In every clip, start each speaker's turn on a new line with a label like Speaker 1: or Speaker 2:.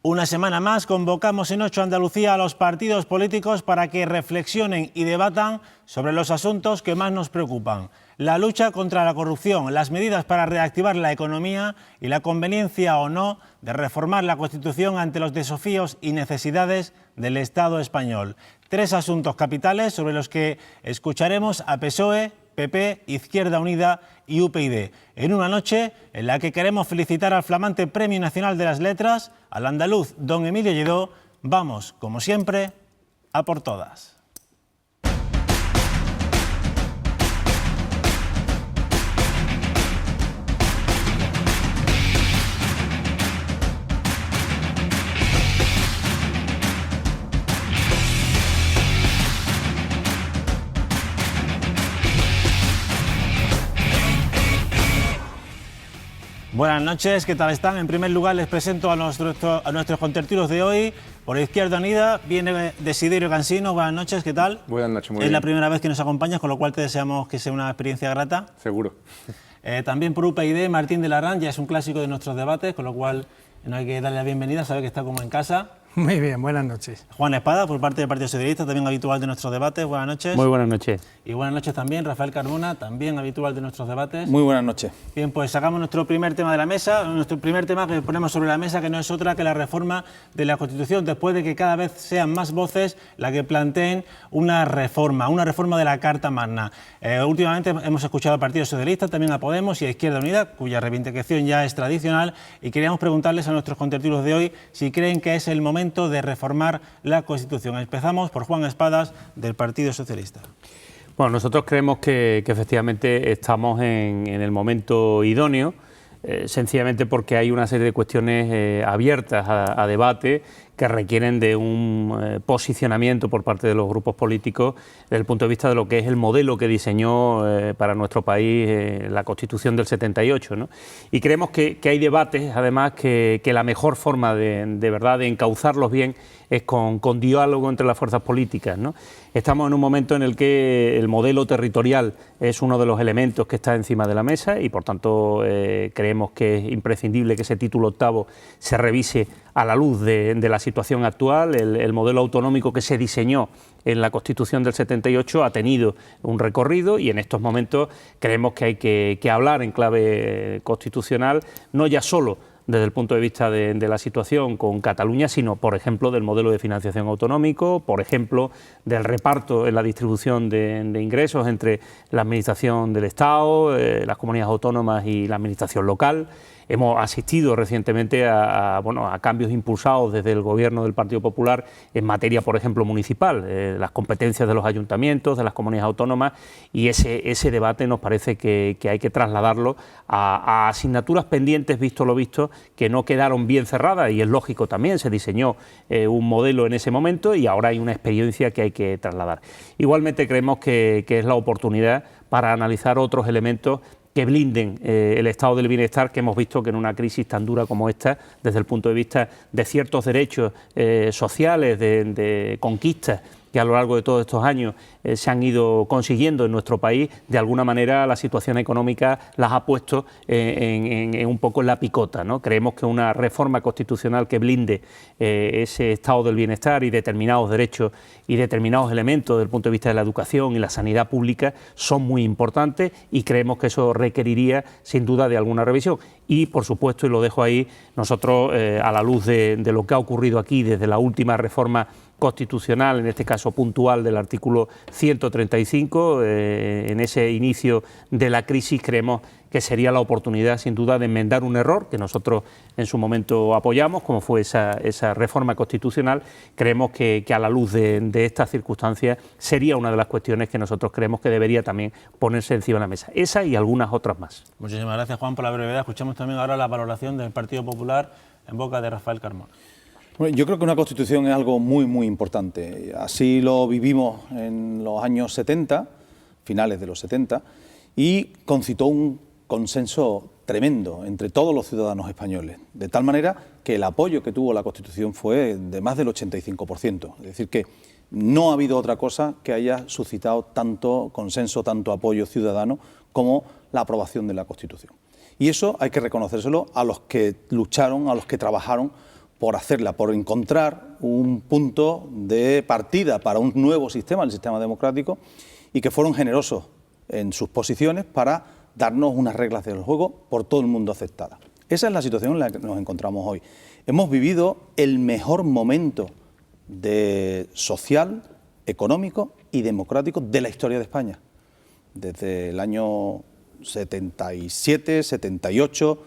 Speaker 1: Una semana más convocamos en 8 Andalucía a los partidos políticos para que reflexionen y debatan sobre los asuntos que más nos preocupan. La lucha contra la corrupción, las medidas para reactivar la economía y la conveniencia o no de reformar la Constitución ante los desafíos y necesidades del Estado español. 3 asuntos capitales sobre los que escucharemos a PSOE, PP, Izquierda Unida y UPyD, en una noche en la que queremos felicitar al flamante Premio Nacional de las Letras, al andaluz don Emilio Lledó. Vamos, como siempre, a por todas. Buenas noches, ¿qué tal están? En primer lugar les presento a nuestros contertulios de hoy. Por Izquierda Unida viene Desiderio Cansino. Buenas noches, ¿qué tal?
Speaker 2: Buenas noches, muy bien.
Speaker 1: Es la primera vez que nos acompañas, con lo cual te deseamos que sea una experiencia grata.
Speaker 2: Seguro.
Speaker 1: También por UPyD, Martín de Larrán, ya es un clásico de nuestros debates, con lo cual no hay que darle la bienvenida, sabe que está como en casa.
Speaker 3: Muy bien, buenas noches.
Speaker 1: Juan Espada, por parte del Partido Socialista, también habitual de nuestros debates. Buenas noches.
Speaker 4: Muy buenas noches.
Speaker 1: Y buenas noches también, Rafael Carmona, también habitual de nuestros debates.
Speaker 5: Muy buenas noches.
Speaker 1: Bien, pues sacamos nuestro primer tema de la mesa, nuestro primer tema que ponemos sobre la mesa, que no es otra que la reforma de la Constitución, después de que cada vez sean más voces las que planteen una reforma de la Carta Magna. Últimamente hemos escuchado al Partido Socialista, también a Podemos y a Izquierda Unida, cuya reivindicación ya es tradicional, y queríamos preguntarles a nuestros contertulios de hoy si creen que es el momento de reformar la Constitución. Empezamos por Juan Espadas, del Partido Socialista.
Speaker 4: Bueno, nosotros creemos que efectivamente estamos en el momento idóneo, sencillamente porque hay una serie de cuestiones abiertas a debate que requieren de un posicionamiento por parte de los grupos políticos desde el punto de vista de lo que es el modelo que diseñó para nuestro país la Constitución del 78, ¿no? Y creemos que hay debates, además, que la mejor forma de verdad de encauzarlos bien es con diálogo entre las fuerzas políticas, ¿no? Estamos en un momento en el que el modelo territorial es uno de los elementos que está encima de la mesa y, por tanto, creemos que es imprescindible que ese título octavo se revise a la luz de la situación actual. El modelo autonómico que se diseñó en la Constitución del 78 ha tenido un recorrido y en estos momentos creemos que hay que hablar en clave constitucional, no ya solo desde el punto de vista de la situación con Cataluña, sino, por ejemplo, del modelo de financiación autonómico, por ejemplo, del reparto en la distribución de ingresos entre la Administración del Estado, las comunidades autónomas y la Administración local. Hemos asistido recientemente a cambios impulsados desde el Gobierno del Partido Popular en materia, por ejemplo, municipal, las competencias de los ayuntamientos, de las comunidades autónomas, y ese debate nos parece que hay que trasladarlo a asignaturas pendientes, visto lo visto, que no quedaron bien cerradas, y es lógico también, se diseñó un modelo en ese momento y ahora hay una experiencia que hay que trasladar. Igualmente creemos que es la oportunidad para analizar otros elementos que blinden el estado del bienestar que hemos visto que en una crisis tan dura como esta, desde el punto de vista de ciertos derechos sociales, de conquistas que a lo largo de todos estos años se han ido consiguiendo en nuestro país, de alguna manera la situación económica las ha puesto un poco en la picota, ¿no? Creemos que una reforma constitucional que blinde ese estado del bienestar y determinados derechos y determinados elementos desde el punto de vista de la educación y la sanidad pública son muy importantes y creemos que eso requeriría sin duda de alguna revisión. Y por supuesto, y lo dejo ahí, nosotros a la luz de lo que ha ocurrido aquí desde la última reforma constitucional, en este caso puntual del artículo 135, en ese inicio de la crisis creemos que sería la oportunidad sin duda de enmendar un error que nosotros en su momento apoyamos, como fue esa reforma constitucional. Creemos que a la luz de estas circunstancias sería una de las cuestiones que nosotros creemos que debería también ponerse encima de la mesa. Esa y algunas otras más.
Speaker 1: Muchísimas gracias, Juan, por la brevedad. Escuchamos también ahora la valoración del Partido Popular en boca de Rafael Carmona.
Speaker 5: Bueno, yo creo que una Constitución es algo muy, muy importante. Así lo vivimos en los años 70, finales de los 70, y concitó un consenso tremendo entre todos los ciudadanos españoles, de tal manera que el apoyo que tuvo la Constitución fue de más del 85%. Es decir, que no ha habido otra cosa que haya suscitado tanto consenso, tanto apoyo ciudadano como la aprobación de la Constitución. Y eso hay que reconocérselo a los que lucharon, a los que trabajaron por hacerla, por encontrar un punto de partida para un nuevo sistema, el sistema democrático, y que fueron generosos en sus posiciones para darnos unas reglas del juego por todo el mundo aceptadas. Esa es la situación en la que nos encontramos hoy. Hemos vivido el mejor momento social, económico y democrático de la historia de España. Desde el año 77, 78,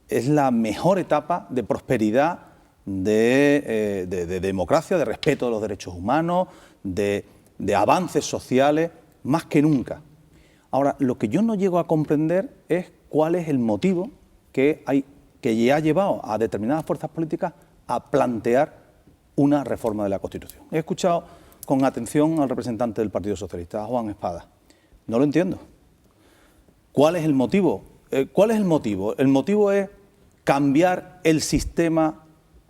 Speaker 5: es la mejor etapa de prosperidad, de democracia, de respeto de los derechos humanos, de avances sociales, más que nunca. Ahora, lo que yo no llego a comprender es cuál es el motivo que ya ha llevado a determinadas fuerzas políticas a plantear una reforma de la Constitución. He escuchado con atención al representante del Partido Socialista, a Juan Espada. No lo entiendo. ¿Cuál es el motivo? ¿Cuál es el motivo? El motivo es cambiar el sistema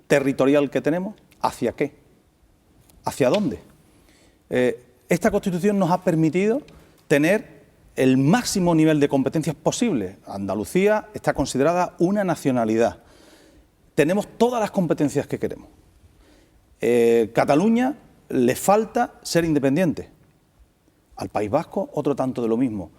Speaker 5: territorial que tenemos. ¿Hacia qué? ¿Hacia dónde? Esta Constitución nos ha permitido tener el máximo nivel de competencias posible. Andalucía está considerada una nacionalidad. Tenemos todas las competencias que queremos. Cataluña le falta ser independiente. Al País Vasco otro tanto de lo mismo.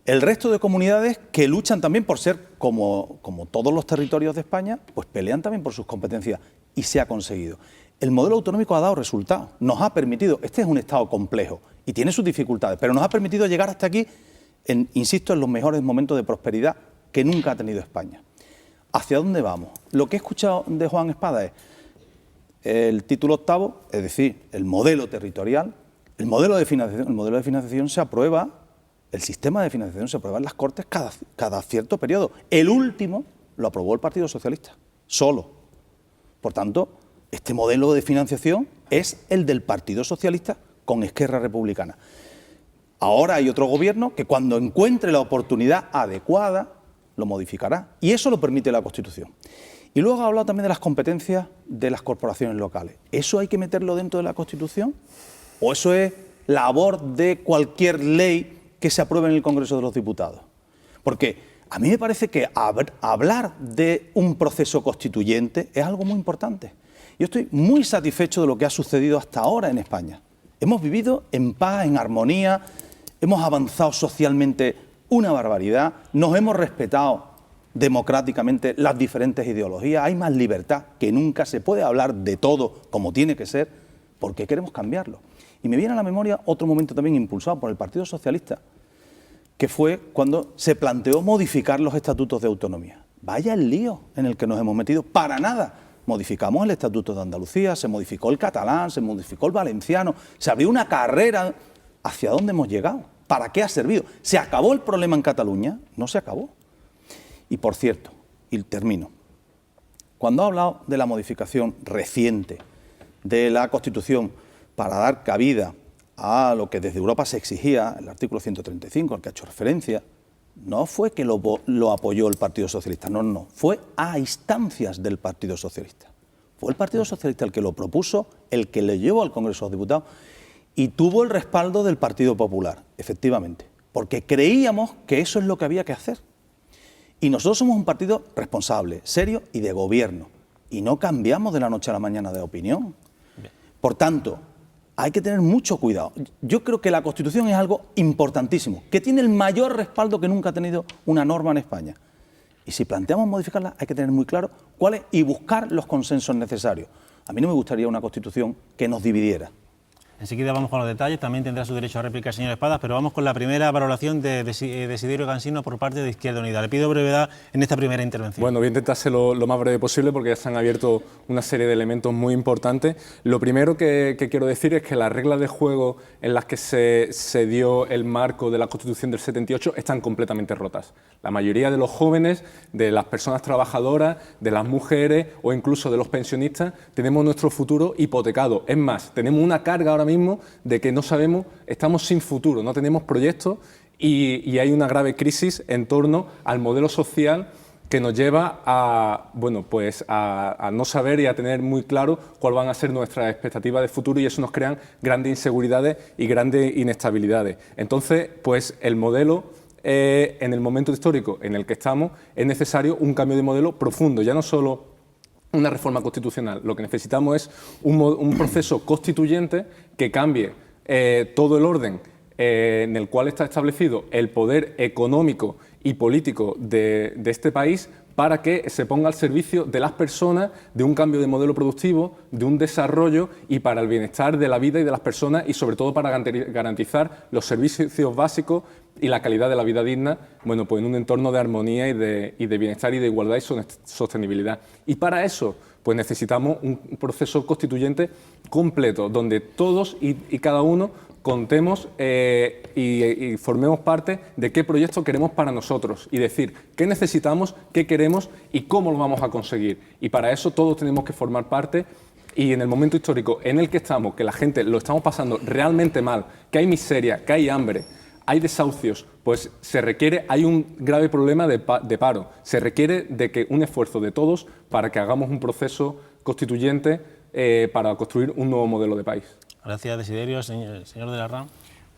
Speaker 5: El resto de comunidades que luchan también por ser, como todos los territorios de España, pues pelean también por sus competencias y se ha conseguido. El modelo autonómico ha dado resultados, nos ha permitido, este es un Estado complejo y tiene sus dificultades, pero nos ha permitido llegar hasta aquí, insisto, en los mejores momentos de prosperidad que nunca ha tenido España. ¿Hacia dónde vamos? Lo que he escuchado de Juan Espada es el título octavo, es decir, el modelo territorial, el modelo de financiación se aprueba, el sistema de financiación se aprueba en las Cortes cada cierto periodo. El último lo aprobó el Partido Socialista, solo. Por tanto, este modelo de financiación es el del Partido Socialista con Esquerra Republicana. Ahora hay otro gobierno que cuando encuentre la oportunidad adecuada lo modificará y eso lo permite la Constitución. Y luego ha hablado también de las competencias de las corporaciones locales. ¿Eso hay que meterlo dentro de la Constitución? ¿O eso es labor de cualquier ley que se apruebe en el Congreso de los Diputados? Porque a mí me parece que hablar de un proceso constituyente es algo muy importante. Yo estoy muy satisfecho de lo que ha sucedido hasta ahora en España. Hemos vivido en paz, en armonía, hemos avanzado socialmente una barbaridad, nos hemos respetado democráticamente las diferentes ideologías, hay más libertad que nunca, se puede hablar de todo como tiene que ser, porque queremos cambiarlo. Y me viene a la memoria otro momento también impulsado por el Partido Socialista, que fue cuando se planteó modificar los estatutos de autonomía. Vaya el lío en el que nos hemos metido, para nada. Modificamos el Estatuto de Andalucía, se modificó el catalán, se modificó el valenciano, se abrió una carrera. ¿Hacia dónde hemos llegado? ¿Para qué ha servido? ¿Se acabó el problema en Cataluña? No se acabó. Y por cierto, y termino, cuando ha hablado de la modificación reciente de la Constitución para dar cabida a lo que desde Europa se exigía, el artículo 135, al que ha hecho referencia, no fue que lo apoyó el Partido Socialista, no, fue a instancias del Partido Socialista. Fue el Partido Socialista el que lo propuso, el que le llevó al Congreso de los Diputados y tuvo el respaldo del Partido Popular, efectivamente, porque creíamos que eso es lo que había que hacer. Y nosotros somos un partido responsable, serio y de gobierno, y no cambiamos de la noche a la mañana de opinión. Por tanto, hay que tener mucho cuidado. Yo creo que la Constitución es algo importantísimo, que tiene el mayor respaldo que nunca ha tenido una norma en España. Y si planteamos modificarla, hay que tener muy claro cuáles y buscar los consensos necesarios. A mí no me gustaría una Constitución que nos dividiera.
Speaker 1: Enseguida vamos con los detalles, también tendrá su derecho a réplica el señor Espadas, pero vamos con la primera valoración de Desiderio Cansino por parte de Izquierda Unida. Le pido brevedad en esta primera intervención.
Speaker 2: Bueno, voy a intentar ser lo más breve posible porque ya se han abierto una serie de elementos muy importantes. Lo primero que quiero decir es que las reglas de juego en las que se dio el marco de la Constitución del 78 están completamente rotas. La mayoría de los jóvenes, de las personas trabajadoras, de las mujeres o incluso de los pensionistas, tenemos nuestro futuro hipotecado. Es más, tenemos una carga ahora mismo de que no sabemos, estamos sin futuro, no tenemos proyectos y hay una grave crisis en torno al modelo social que nos lleva a, bueno, pues a no saber y a tener muy claro cuáles van a ser nuestras expectativas de futuro y eso nos crea grandes inseguridades y grandes inestabilidades. Entonces, pues el modelo, en el momento histórico en el que estamos, es necesario un cambio de modelo profundo, ya no solo una reforma constitucional. Lo que necesitamos es un proceso constituyente que cambie todo el orden en el cual está establecido el poder económico y político de este país, para que se ponga al servicio de las personas, de un cambio de modelo productivo, de un desarrollo y para el bienestar de la vida y de las personas, y sobre todo para garantizar los servicios básicos y la calidad de la vida digna, bueno, pues en un entorno de armonía y de bienestar y de igualdad y sostenibilidad. Y para eso, pues necesitamos un proceso constituyente completo, donde todos y cada uno contemos y formemos parte de qué proyecto queremos para nosotros y decir qué necesitamos, qué queremos y cómo lo vamos a conseguir. Y para eso todos tenemos que formar parte, y en el momento histórico en el que estamos, que la gente lo estamos pasando realmente mal, que hay miseria, que hay hambre, hay desahucios, pues hay un grave problema de paro. Se requiere de que un esfuerzo de todos para que hagamos un proceso constituyente para construir un nuevo modelo de país.
Speaker 1: Gracias, Desiderio. Señor de la Ran.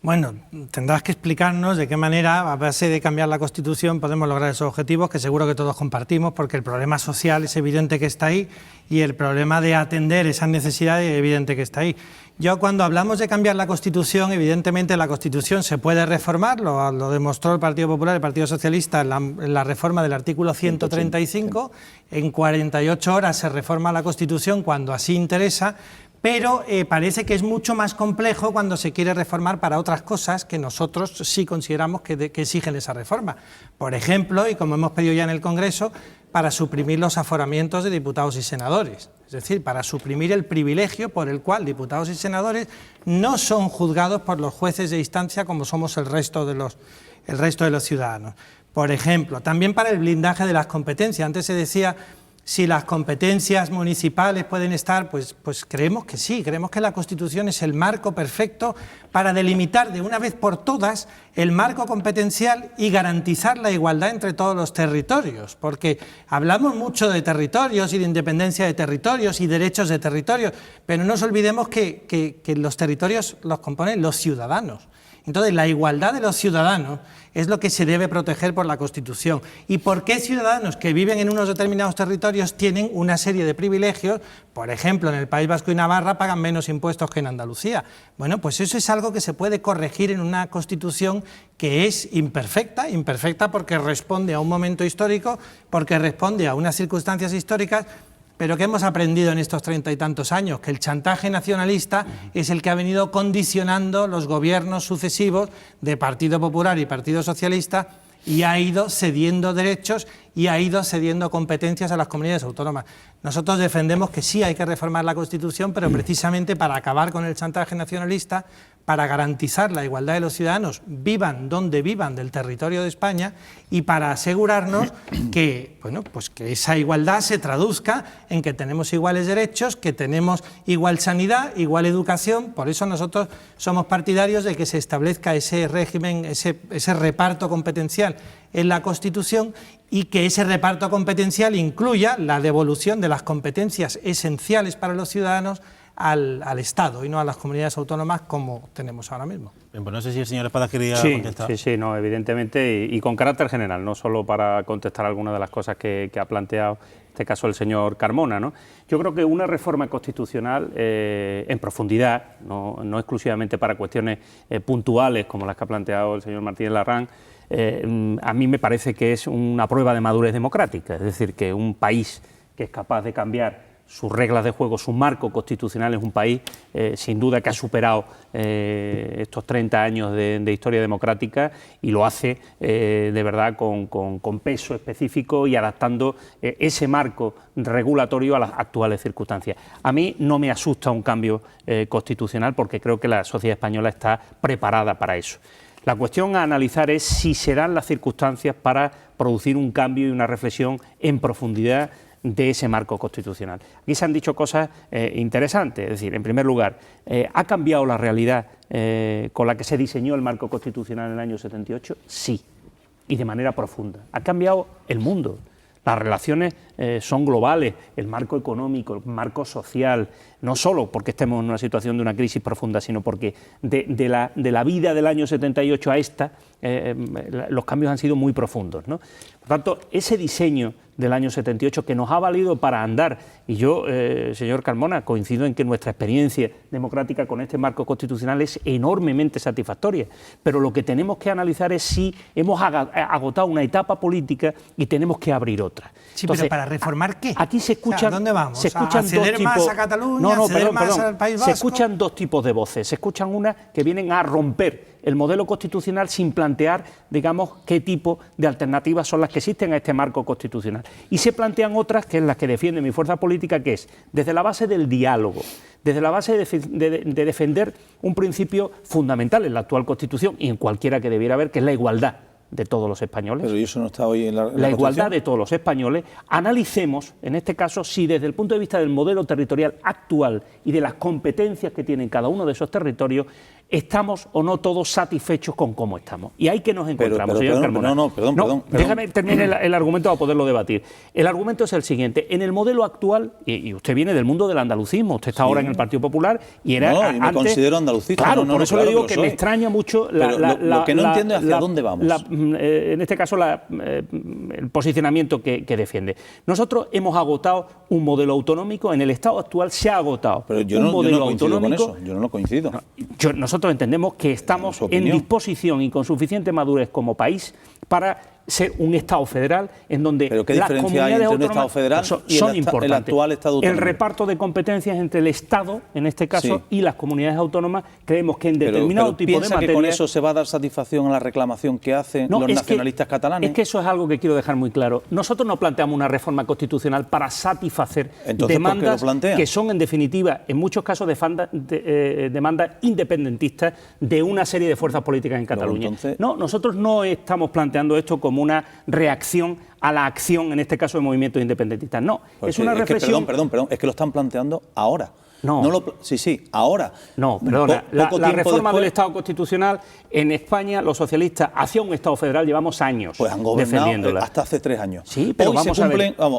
Speaker 3: Bueno, tendrás que explicarnos de qué manera, a base de cambiar la Constitución, podemos lograr esos objetivos que seguro que todos compartimos, porque el problema social es evidente que está ahí y el problema de atender esas necesidades es evidente que está ahí. Yo, cuando hablamos de cambiar la Constitución, evidentemente la Constitución se puede reformar, lo demostró el Partido Popular, el Partido Socialista en la reforma del artículo 135, en 48 horas se reforma la Constitución cuando así interesa, pero parece que es mucho más complejo cuando se quiere reformar para otras cosas que nosotros sí consideramos que exigen esa reforma. Por ejemplo, y como hemos pedido ya en el Congreso, para suprimir los aforamientos de diputados y senadores. Es decir, para suprimir el privilegio por el cual diputados y senadores no son juzgados por los jueces de instancia como somos el resto de los ciudadanos. Por ejemplo, también para el blindaje de las competencias. Antes se decía si las competencias municipales pueden estar, pues creemos que sí, creemos que la Constitución es el marco perfecto para delimitar de una vez por todas el marco competencial y garantizar la igualdad entre todos los territorios, porque hablamos mucho de territorios y de independencia de territorios y derechos de territorios, pero no nos olvidemos que los territorios los componen los ciudadanos. Entonces, la igualdad de los ciudadanos es lo que se debe proteger por la Constitución. ¿Y por qué ciudadanos que viven en unos determinados territorios tienen una serie de privilegios? Por ejemplo, en el País Vasco y Navarra pagan menos impuestos que en Andalucía. Bueno, pues eso es algo que se puede corregir en una Constitución que es imperfecta porque responde a un momento histórico, porque responde a unas circunstancias históricas, pero que hemos aprendido en estos 30 y tantos años, que el chantaje nacionalista es el que ha venido condicionando los gobiernos sucesivos de Partido Popular y Partido Socialista y ha ido cediendo derechos y ha ido cediendo competencias a las comunidades autónomas. Nosotros defendemos que sí hay que reformar la Constitución, pero precisamente para acabar con el chantaje nacionalista, para garantizar la igualdad de los ciudadanos, vivan donde vivan del territorio de España, y para asegurarnos que, bueno, pues que esa igualdad se traduzca en que tenemos iguales derechos, que tenemos igual sanidad, igual educación. Por eso nosotros somos partidarios de que se establezca ese régimen, ese reparto competencial en la Constitución, y que ese reparto competencial incluya la devolución de las competencias esenciales para los ciudadanos al Estado y no a las comunidades autónomas como tenemos ahora mismo.
Speaker 1: Bien, pues no sé si el señor Espadas quería contestar.
Speaker 4: Sí, no, evidentemente, y con carácter general, no solo para contestar algunas de las cosas que ha planteado, en este caso el señor Carmona, ¿no? Yo creo que una reforma constitucional en profundidad, no exclusivamente para cuestiones puntuales como las que ha planteado el señor Martínez Larrán, a mí me parece que es una prueba de madurez democrática, es decir, que un país que es capaz de cambiar sus reglas de juego, su marco constitucional, es un país sin duda que ha superado estos 30 años de historia democrática, y lo hace de verdad con peso específico y adaptando ese marco regulatorio a las actuales circunstancias. A mí no me asusta un cambio constitucional, porque creo que la sociedad española está preparada para eso. La cuestión a analizar es si se dan las circunstancias para producir un cambio y una reflexión en profundidad de ese marco constitucional. Aquí se han dicho cosas interesantes, es decir, en primer lugar, ¿ha cambiado la realidad con la que se diseñó el marco constitucional en el año 78? Sí, y de manera profunda. Ha cambiado el mundo. Las relaciones son globales, el marco económico, el marco social, no solo porque estemos en una situación de una crisis profunda, sino porque de la vida del año 78 a esta, los cambios han sido muy profundos, ¿no? Por tanto, ese diseño del año 78 que nos ha valido para andar, y yo, señor Carmona, coincido en que nuestra experiencia democrática con este marco constitucional es enormemente satisfactoria, pero lo que tenemos que analizar es si hemos agotado una etapa política y tenemos que abrir otra.
Speaker 3: Sí,
Speaker 4: entonces,
Speaker 3: pero ¿para reformar qué?
Speaker 4: Aquí se escuchan,
Speaker 3: o sea, ¿dónde vamos?
Speaker 4: se escuchan
Speaker 3: ¿A ceder
Speaker 4: dos
Speaker 3: más
Speaker 4: tipos,
Speaker 3: a Cataluña, ceder más al País Vasco?
Speaker 4: Se escuchan dos tipos de voces. Se escuchan unas que vienen a romper el modelo constitucional sin plantear, digamos, qué tipo de alternativas son las que existen a este marco constitucional. Y se plantean otras, que es las que defiende mi fuerza política, que es desde la base del diálogo, desde la base de defender un principio fundamental en la actual Constitución y en cualquiera que debiera haber, que es la igualdad de todos los españoles.
Speaker 5: Pero eso no está hoy en
Speaker 4: la igualdad de todos los españoles. Analicemos, en este caso, si desde el punto de vista del modelo territorial actual y de las competencias que tienen cada uno de esos territorios, estamos o no todos satisfechos con cómo estamos. Y ahí que nos encontramos, señor Carmona.
Speaker 5: Perdón.
Speaker 4: Déjame terminar el argumento para poderlo debatir. El argumento es el siguiente. En el modelo actual, y usted viene del mundo del andalucismo, usted está ahora en el Partido Popular y era
Speaker 5: yo
Speaker 4: antes...
Speaker 5: me considero andalucista.
Speaker 4: Claro, por eso le digo que me extraña mucho
Speaker 5: lo que no entiendo es hacia dónde vamos.
Speaker 4: En este caso, el posicionamiento que defiende. Nosotros hemos agotado un modelo autonómico, en el Estado actual se ha agotado un modelo autonómico.
Speaker 5: Yo no coincido.
Speaker 4: Nosotros entendemos que estamos en disposición y con suficiente madurez como país para ser un Estado federal en donde
Speaker 5: ¿Pero qué
Speaker 4: las
Speaker 5: diferencia hay
Speaker 4: comunidades
Speaker 5: entre un Estado federal
Speaker 4: son
Speaker 5: y
Speaker 4: importantes.
Speaker 5: el actual Estado autonómico?
Speaker 4: El reparto de competencias entre el Estado, en este caso,
Speaker 5: Sí.
Speaker 4: y las comunidades autónomas, creemos que en determinado tipo de
Speaker 5: ¿piensa
Speaker 4: materia...
Speaker 5: que con eso se va a dar satisfacción a la reclamación que hacen los nacionalistas catalanes?
Speaker 4: Es que eso es algo que quiero dejar muy claro. Nosotros no planteamos una reforma constitucional para satisfacer demandas que son, en definitiva, en muchos casos, demandas independentistas de una serie de fuerzas políticas en Cataluña. No, nosotros no estamos planteando esto como una reacción a la acción, en este caso, de movimientos independentistas. No, es una reflexión...
Speaker 5: Perdón, es que lo están planteando ahora.
Speaker 4: No.
Speaker 5: Sí, ahora.
Speaker 4: No, perdona. La reforma del Estado constitucional en España, los socialistas, hacia un Estado federal, llevamos años
Speaker 5: pues han gobernado
Speaker 4: defendiéndola.
Speaker 5: hasta hace 3 años.
Speaker 4: Sí, pero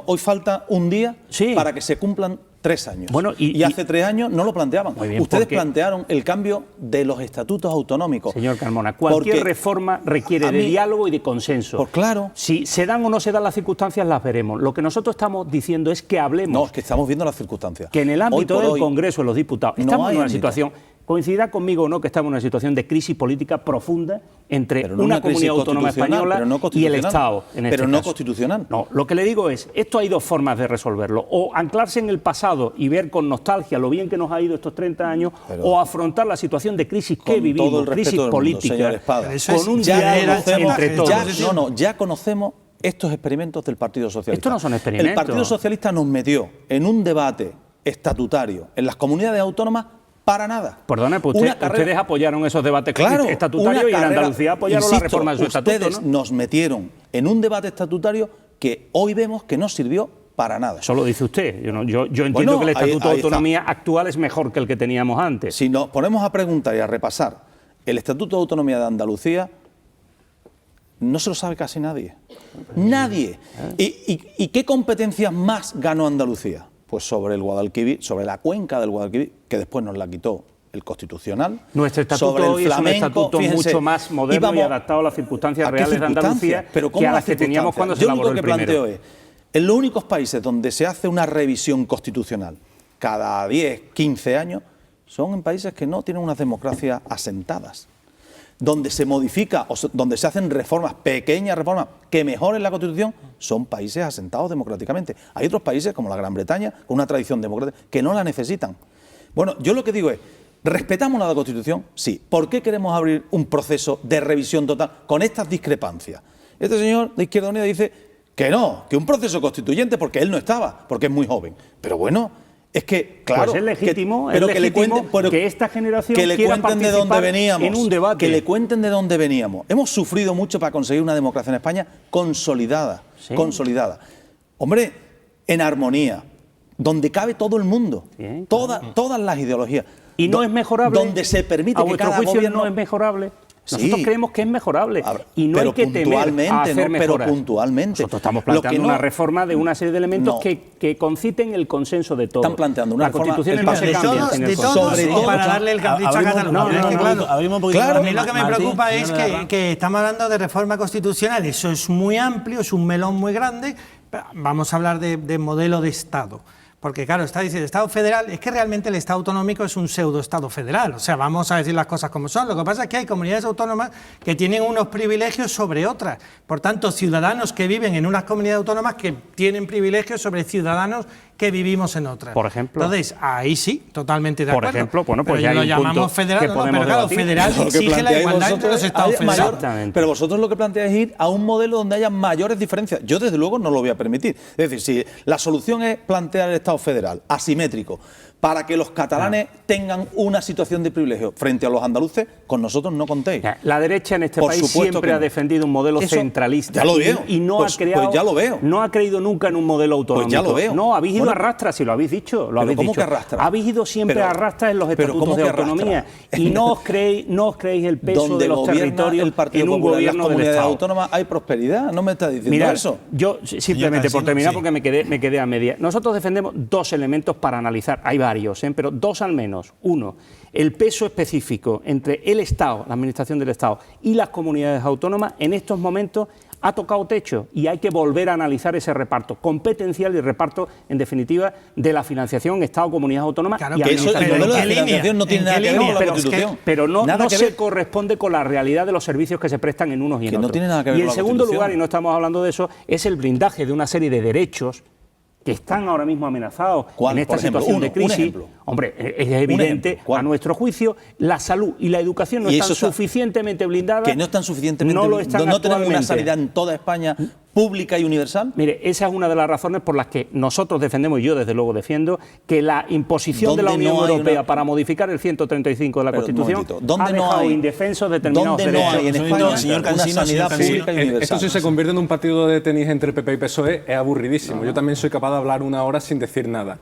Speaker 5: hoy falta un día para que se cumplan 3 años.
Speaker 4: Bueno,
Speaker 5: y hace 3 años no lo planteaban.
Speaker 4: Muy bien,
Speaker 5: ustedes plantearon el cambio de los estatutos autonómicos.
Speaker 4: Señor Carmona, cualquier reforma requiere de diálogo y de consenso.
Speaker 5: Pues claro.
Speaker 4: Si se dan o no se dan las circunstancias, las veremos. Lo que nosotros estamos diciendo es que hablemos.
Speaker 5: No, es que estamos viendo las circunstancias.
Speaker 4: Que en el ámbito del Congreso, de los diputados, estamos en una situación... Coincidirá conmigo o no que estamos en una situación de crisis política profunda entre una comunidad autónoma española y el Estado.
Speaker 5: Pero no constitucional.
Speaker 4: No, lo que le digo es, esto hay dos formas de resolverlo. O anclarse en el pasado y ver con nostalgia lo bien que nos ha ido estos 30 años, o afrontar la situación de crisis que vivimos, crisis política, con un diálogo entre todos.
Speaker 5: Ya conocemos estos experimentos del Partido Socialista.
Speaker 4: Estos no son experimentos.
Speaker 5: El Partido Socialista nos metió en un debate estatutario en las comunidades autónomas para nada.
Speaker 4: Perdone, pues ustedes apoyaron esos debates estatutarios y en Andalucía apoyaron la reforma de su estatuto,
Speaker 5: ustedes nos metieron en un debate estatutario que hoy vemos que no sirvió para nada.
Speaker 4: Eso lo dice usted. Yo entiendo que el Estatuto de Autonomía actual es mejor que el que teníamos antes.
Speaker 5: Si nos ponemos a preguntar y a repasar el Estatuto de Autonomía de Andalucía, no se lo sabe casi nadie. Nadie. ¿Y qué competencias más ganó Andalucía? Pues sobre el Guadalquivir, sobre la cuenca del Guadalquivir, que después nos la quitó el Constitucional.
Speaker 4: Nuestro estatuto hoy es un estatuto mucho más moderno y adaptado a las circunstancias reales de Andalucía que a las que teníamos cuando se elaboró el primero.
Speaker 5: Yo lo que planteo es, en los únicos países donde se hace una revisión constitucional cada 10, 15 años, son en países que no tienen unas democracias asentadas, donde se modifica o donde se hacen reformas, pequeñas reformas que mejoren la Constitución, son países asentados democráticamente. Hay otros países, como la Gran Bretaña, con una tradición democrática, que no la necesitan. Bueno, yo lo que digo es, ¿respetamos la Constitución? Sí. ¿Por qué queremos abrir un proceso de revisión total con estas discrepancias? Este señor de Izquierda Unida dice que no, que un proceso constituyente, porque él no estaba, porque es muy joven. Pero bueno... Es que, claro,
Speaker 4: pues es legítimo, que esta generación quiera participar en un debate.
Speaker 5: Que le cuenten de dónde veníamos. Hemos sufrido mucho para conseguir una democracia en España consolidada, consolidada. Hombre, en armonía, donde cabe todo el mundo, todas las ideologías.
Speaker 4: ¿Y no es mejorable?
Speaker 5: Donde se permite
Speaker 4: ¿A
Speaker 5: que
Speaker 4: vuestro
Speaker 5: cada
Speaker 4: juicio
Speaker 5: gobierno...
Speaker 4: no es mejorable? Nosotros creemos que es mejorable y no
Speaker 5: pero
Speaker 4: hay que temer a hacer mejoras.
Speaker 5: Pero puntualmente.
Speaker 4: Nosotros estamos planteando una reforma de una serie de elementos que conciten el consenso de todos.
Speaker 5: Están planteando una reforma.
Speaker 4: Las constituciones no se cambian sin el consenso.
Speaker 3: Sobre todo para darle el capricho a Cataluña.
Speaker 1: Abrimos un poquito.
Speaker 3: A mí lo que me preocupa es que estamos hablando de reforma constitucional. Eso es muy amplio, es un melón muy grande. Vamos a hablar de modelo de Estado. Porque claro, está diciendo Estado federal, es que realmente el Estado autonómico es un pseudo-Estado federal, o sea, vamos a decir las cosas como son. Lo que pasa es que hay comunidades autónomas que tienen unos privilegios sobre otras, por tanto, ciudadanos que viven en unas comunidades autónomas que tienen privilegios sobre ciudadanos que vivimos en otras.
Speaker 4: Por ejemplo.
Speaker 3: Entonces, ahí sí, totalmente de acuerdo.
Speaker 4: Por ejemplo, bueno, pues
Speaker 3: pero
Speaker 4: ya
Speaker 3: lo
Speaker 4: hay un punto
Speaker 3: llamamos federal,
Speaker 4: que podemos
Speaker 3: pero claro,
Speaker 4: debatir.
Speaker 3: federal exige la igualdad entre los Estados federales.
Speaker 5: Pero vosotros lo que planteáis es ir a un modelo donde haya mayores diferencias. Yo, desde luego, no lo voy a permitir. Es decir, si la solución es plantear el Estado federal asimétrico para que los catalanes tengan una situación de privilegio frente a los andaluces, con nosotros no contéis.
Speaker 4: La derecha en este país siempre ha defendido un modelo centralista.
Speaker 5: Ya lo veo.
Speaker 4: Y no
Speaker 5: pues,
Speaker 4: ha creado.
Speaker 5: Pues ya lo veo.
Speaker 4: No ha creído nunca en un modelo autonómico.
Speaker 5: Pues ya lo veo.
Speaker 4: No, habéis ido a rastras, si lo habéis dicho. Lo habéis
Speaker 5: ¿cómo
Speaker 4: dicho.
Speaker 5: que arrastra?
Speaker 4: Habéis ido siempre a rastras en los estatutos de autonomía. Y no os creéis el peso de los territorios
Speaker 5: el Partido
Speaker 4: en un
Speaker 5: Popular,
Speaker 4: gobierno
Speaker 5: las comunidades
Speaker 4: del Estado.
Speaker 5: autónomas hay prosperidad. No me estás diciendo
Speaker 4: Mirad,
Speaker 5: eso.
Speaker 4: Yo simplemente por terminar, porque me quedé a media. Nosotros defendemos dos elementos para analizar. Hay varios, pero dos al menos. Uno, el peso específico entre el Estado, la administración del Estado y las comunidades autónomas en estos momentos ha tocado techo y hay que volver a analizar ese reparto competencial y reparto, en definitiva, de la financiación Estado-Comunidades Autónomas.
Speaker 3: Claro,
Speaker 4: y
Speaker 5: que eso, el modelo de financiación no tiene nada que ver con la Constitución.
Speaker 4: Pero no se corresponde con la realidad de los servicios que se prestan en unos y en otros.
Speaker 5: No tiene nada que ver
Speaker 4: y
Speaker 5: con
Speaker 4: en
Speaker 5: la
Speaker 4: segundo
Speaker 5: Constitución.
Speaker 4: lugar, y no estamos hablando de eso, es el blindaje de una serie de derechos que están ahora mismo amenazados en esta situación de crisis. Hombre, es evidente, a nuestro juicio, la salud y la educación no están suficientemente blindadas.
Speaker 5: Que no están suficientemente blindadas. No tenemos una sanidad en toda España pública y universal.
Speaker 4: Mire, esa es una de las razones por las que nosotros defendemos, y yo desde luego defiendo, que la imposición de la Unión Europea para modificar el 135 de la Constitución ha dejado indefensos determinados derechos.
Speaker 5: ¿Dónde no hay en España una sanidad pública y universal?
Speaker 2: Esto si se convierte en un partido de tenis entre PP y PSOE es aburridísimo. Yo también soy capaz de hablar una hora sin decir nada.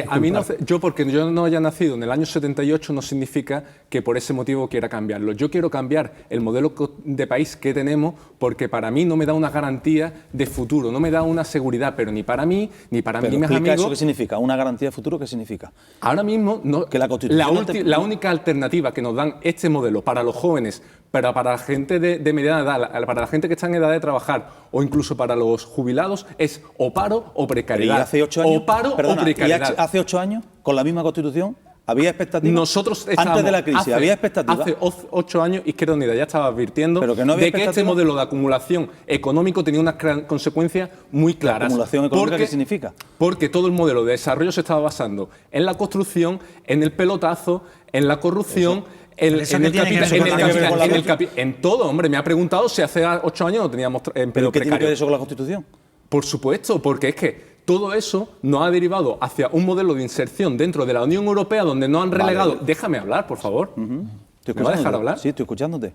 Speaker 2: A mí no, porque yo no haya nacido en el año 78 no significa que por ese motivo quiera cambiarlo. Yo quiero cambiar el modelo de país que tenemos porque para mí no me da una garantía de futuro, no me da una seguridad, pero ni para mí, ni para mis amigos.
Speaker 5: ¿Eso qué significa? ¿Una garantía de futuro qué significa?
Speaker 2: Ahora mismo, no,
Speaker 5: que la Constitución
Speaker 2: la única alternativa que nos dan este modelo para los jóvenes, para la gente de mediana edad, para la gente que está en edad de trabajar o incluso para los jubilados es o paro o precariedad.
Speaker 5: ¿Y hace 8 años?
Speaker 2: O paro o precariedad.
Speaker 5: ¿Y hace 8 años, con la misma Constitución, había expectativas?
Speaker 2: Nosotros
Speaker 5: antes de la crisis, ¿había expectativas?
Speaker 2: Hace 8 años Izquierda Unida ya estaba advirtiendo de que este modelo de acumulación económico tenía unas consecuencias muy claras.
Speaker 5: ¿La acumulación económica qué significa?
Speaker 2: Porque todo el modelo de desarrollo se estaba basando en la construcción, en el pelotazo, en la corrupción. En todo, hombre, me ha preguntado si hace 8 años no teníamos empleo
Speaker 5: ¿Pero qué
Speaker 2: precario.
Speaker 5: tiene que ver eso con la Constitución?
Speaker 2: Por supuesto, porque es que todo eso nos ha derivado hacia un modelo de inserción dentro de la Unión Europea donde nos han relegado... Déjame hablar, por favor. ¿Me va a dejar hablar?
Speaker 5: Sí, estoy escuchándote.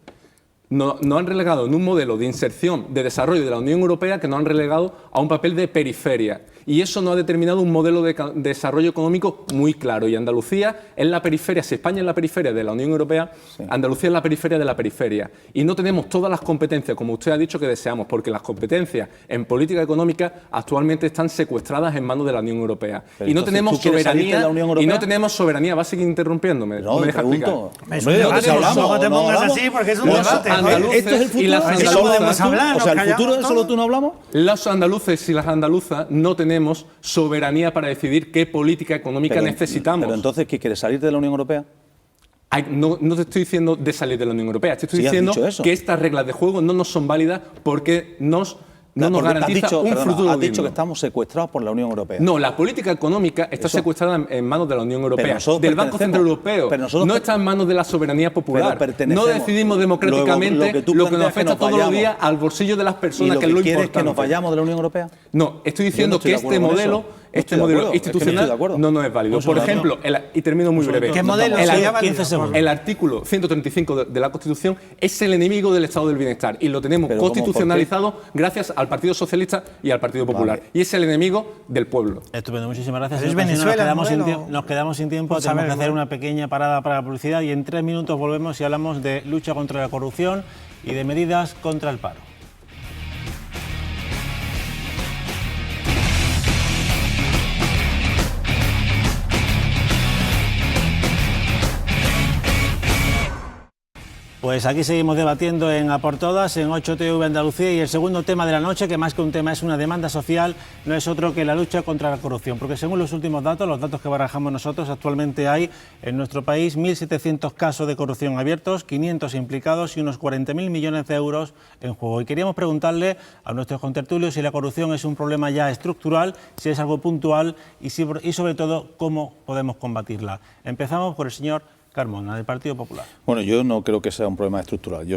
Speaker 2: Nos han relegado en un modelo de inserción, de desarrollo de la Unión Europea que nos han relegado a un papel de periferia. Y eso nos ha determinado un modelo de desarrollo económico muy claro. Y Andalucía es la periferia, si España es la periferia de la Unión Europea, Andalucía es la periferia de la periferia. Y no tenemos todas las competencias, como usted ha dicho, que deseamos, porque las competencias en política económica actualmente están secuestradas en manos de la Unión Europea.
Speaker 5: Pero
Speaker 2: y no tenemos soberanía.
Speaker 5: La Unión Europea?
Speaker 2: Y no tenemos soberanía. Va a seguir interrumpiéndome.
Speaker 5: No,
Speaker 2: me deja explicar.
Speaker 3: No te pongas así porque es un debate.
Speaker 5: ¿Esto es el futuro?
Speaker 2: Y las
Speaker 5: ¿Eso
Speaker 2: andaluzas,
Speaker 3: hablar?
Speaker 5: O sea, el futuro de solo tú no hablamos.
Speaker 2: Los andaluces y las andaluzas no tenemos soberanía para decidir qué política económica necesitamos.
Speaker 5: Pero entonces, ¿qué quieres salir de la Unión Europea?
Speaker 2: No te estoy diciendo de salir de la Unión Europea, te estoy diciendo que estas reglas de juego no nos son válidas porque no nos garantiza un futuro
Speaker 5: Has dicho
Speaker 2: digno.
Speaker 5: que estamos secuestrados por la Unión Europea.
Speaker 2: No, la política económica está secuestrada en manos de la Unión Europea, del Banco Central Europeo. No está en manos de la soberanía popular. No decidimos democráticamente lo que nos afecta todos los días al bolsillo de las personas, que es lo importante.
Speaker 5: ¿Quieres que nos vayamos de la Unión Europea?
Speaker 2: No, estoy diciendo que este modelo este
Speaker 5: de
Speaker 2: modelo
Speaker 5: acuerdo, es que no estoy de
Speaker 2: institucional
Speaker 5: acuerdo.
Speaker 2: no es válido. Por ejemplo, y termino muy breve.
Speaker 3: ¿Qué modelo sería válido?
Speaker 1: 15 segundos.
Speaker 2: El artículo 135 de la Constitución es el enemigo del Estado del bienestar y lo tenemos
Speaker 5: Pero ¿cómo?
Speaker 2: constitucionalizado gracias al Partido Socialista y al Partido Popular.
Speaker 5: Vale.
Speaker 2: Y es el enemigo del pueblo.
Speaker 1: Estupendo, muchísimas gracias.
Speaker 3: ¿Es
Speaker 1: señor Cansino.
Speaker 3: Venezuela
Speaker 1: Nos quedamos sin tiempo,
Speaker 3: Pues
Speaker 1: tenemos
Speaker 3: a ver,
Speaker 1: que hacer
Speaker 3: bueno.
Speaker 1: una pequeña parada para la publicidad y en 3 minutos volvemos y hablamos de lucha contra la corrupción y de medidas contra el paro. Pues aquí seguimos debatiendo en A por Todas, en 8TV Andalucía, y el segundo tema de la noche, que más que un tema es una demanda social, no es otro que la lucha contra la corrupción. Porque según los últimos datos, los datos que barajamos nosotros, actualmente hay en nuestro país 1.700 casos de corrupción abiertos, 500 implicados y unos 40.000 millones de euros en juego. Y queríamos preguntarle a nuestros contertulios si la corrupción es un problema ya estructural, si es algo puntual y sobre todo cómo podemos combatirla. Empezamos por el señor Carmona, del Partido Popular.
Speaker 5: Bueno, yo no creo que sea un problema estructural. Yo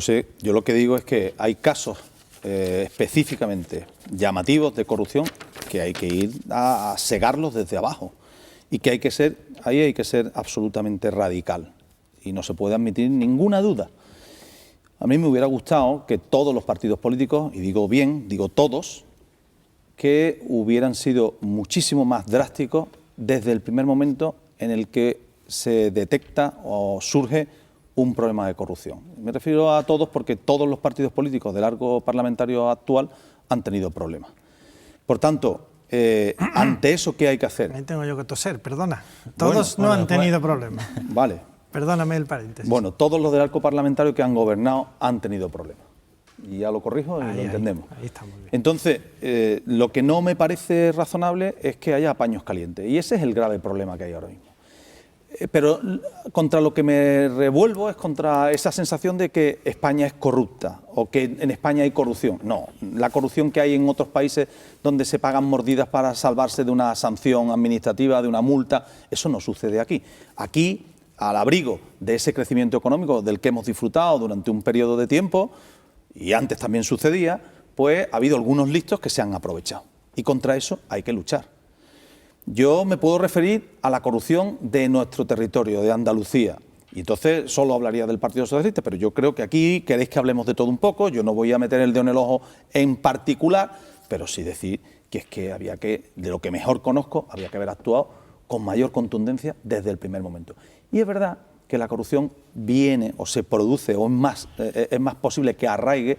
Speaker 5: lo que digo es que hay casos específicamente llamativos de corrupción que hay que ir a segarlos desde abajo y que ahí hay que ser absolutamente radical y no se puede admitir ninguna duda. A mí me hubiera gustado que todos los partidos políticos, y digo todos, que hubieran sido muchísimo más drásticos desde el primer momento en el que se detecta o surge un problema de corrupción. Me refiero a todos porque todos los partidos políticos del arco parlamentario actual han tenido problemas. Por tanto, ante eso, ¿qué hay que hacer?
Speaker 3: Ahí tengo yo que toser, perdona. Todos no han tenido problemas.
Speaker 5: Vale.
Speaker 3: Perdóname el paréntesis.
Speaker 5: Bueno, todos los del arco parlamentario que han gobernado han tenido problemas. Y ya lo corrijo y lo entendemos.
Speaker 3: Ahí está muy bien.
Speaker 5: Entonces, lo que no me parece razonable es que haya paños calientes. Y ese es el grave problema que hay ahora mismo. Pero contra lo que me revuelvo es contra esa sensación de que España es corrupta o que en España hay corrupción. No, la corrupción que hay en otros países donde se pagan mordidas para salvarse de una sanción administrativa, de una multa, eso no sucede aquí. Aquí, al abrigo de ese crecimiento económico del que hemos disfrutado durante un periodo de tiempo, y antes también sucedía, pues ha habido algunos listos que se han aprovechado. Y contra eso hay que luchar. Yo me puedo referir a la corrupción de nuestro territorio, de Andalucía, y entonces solo hablaría del Partido Socialista, pero yo creo que aquí queréis que hablemos de todo un poco. Yo no voy a meter el dedo en el ojo en particular, pero sí decir que es que de lo que mejor conozco, había que haber actuado con mayor contundencia desde el primer momento. Y es verdad que la corrupción viene o se produce o es más posible que arraigue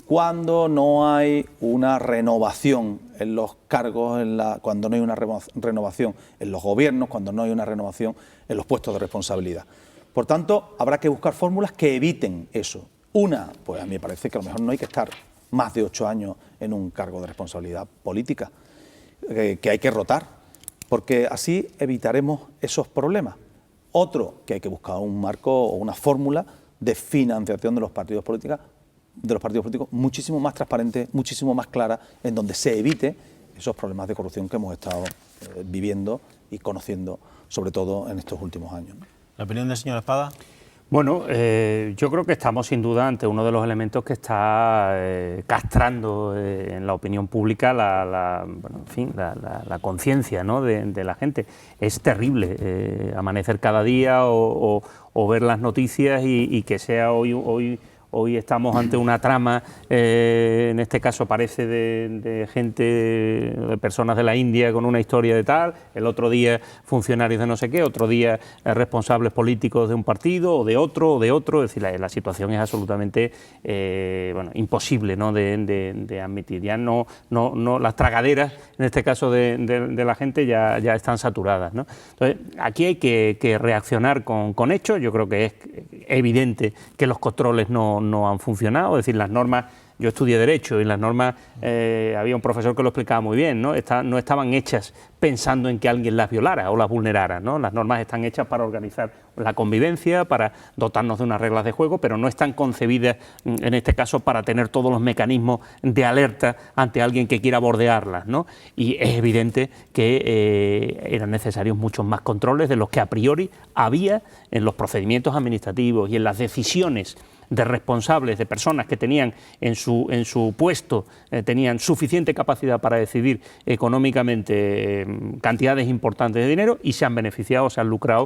Speaker 5: cuando no hay una renovación en los cargos, cuando no hay una renovación en los gobiernos, cuando no hay una renovación en los puestos de responsabilidad. Por tanto, habrá que buscar fórmulas que eviten eso. Una, pues a mí me parece que a lo mejor no hay que estar más de 8 años en un cargo de responsabilidad política, que hay que rotar, porque así evitaremos esos problemas. Otro, que hay que buscar un marco o una fórmula de financiación de los partidos políticos muchísimo más transparente, muchísimo más clara, en donde se evite esos problemas de corrupción que hemos estado viviendo y conociendo, sobre todo en estos últimos años, ¿no?
Speaker 1: ¿La opinión del señor Espada?
Speaker 4: Bueno, yo creo que estamos sin duda ante uno de los elementos que está castrando en la opinión pública la conciencia, ¿no?, de la gente. Es terrible amanecer cada día o ver las noticias y que sea hoy estamos ante una trama, en este caso parece de gente, de personas de la India con una historia de tal, el otro día funcionarios de no sé qué, otro día responsables políticos de un partido o de otro, es decir, la situación es absolutamente imposible, ¿no?, de admitir. Ya no las tragaderas, en este caso de la gente, ya están saturadas, ¿no? Entonces, aquí hay que reaccionar con hechos. Yo creo que es evidente que los controles no han funcionado, es decir, las normas. Yo estudié Derecho y las normas, había un profesor que lo explicaba muy bien, ¿no? No estaban hechas pensando en que alguien las violara o las vulnerara, ¿no? Las normas están hechas para organizar la convivencia, para dotarnos de unas reglas de juego, pero no están concebidas, en este caso, para tener todos los mecanismos de alerta ante alguien que quiera bordearlas, ¿no? Y es evidente que eran necesarios muchos más controles de los que a priori había en los procedimientos administrativos y en las decisiones de responsables, de personas que tenían en su puesto, tenían suficiente capacidad para decidir económicamente cantidades importantes de dinero y se han beneficiado, se han lucrado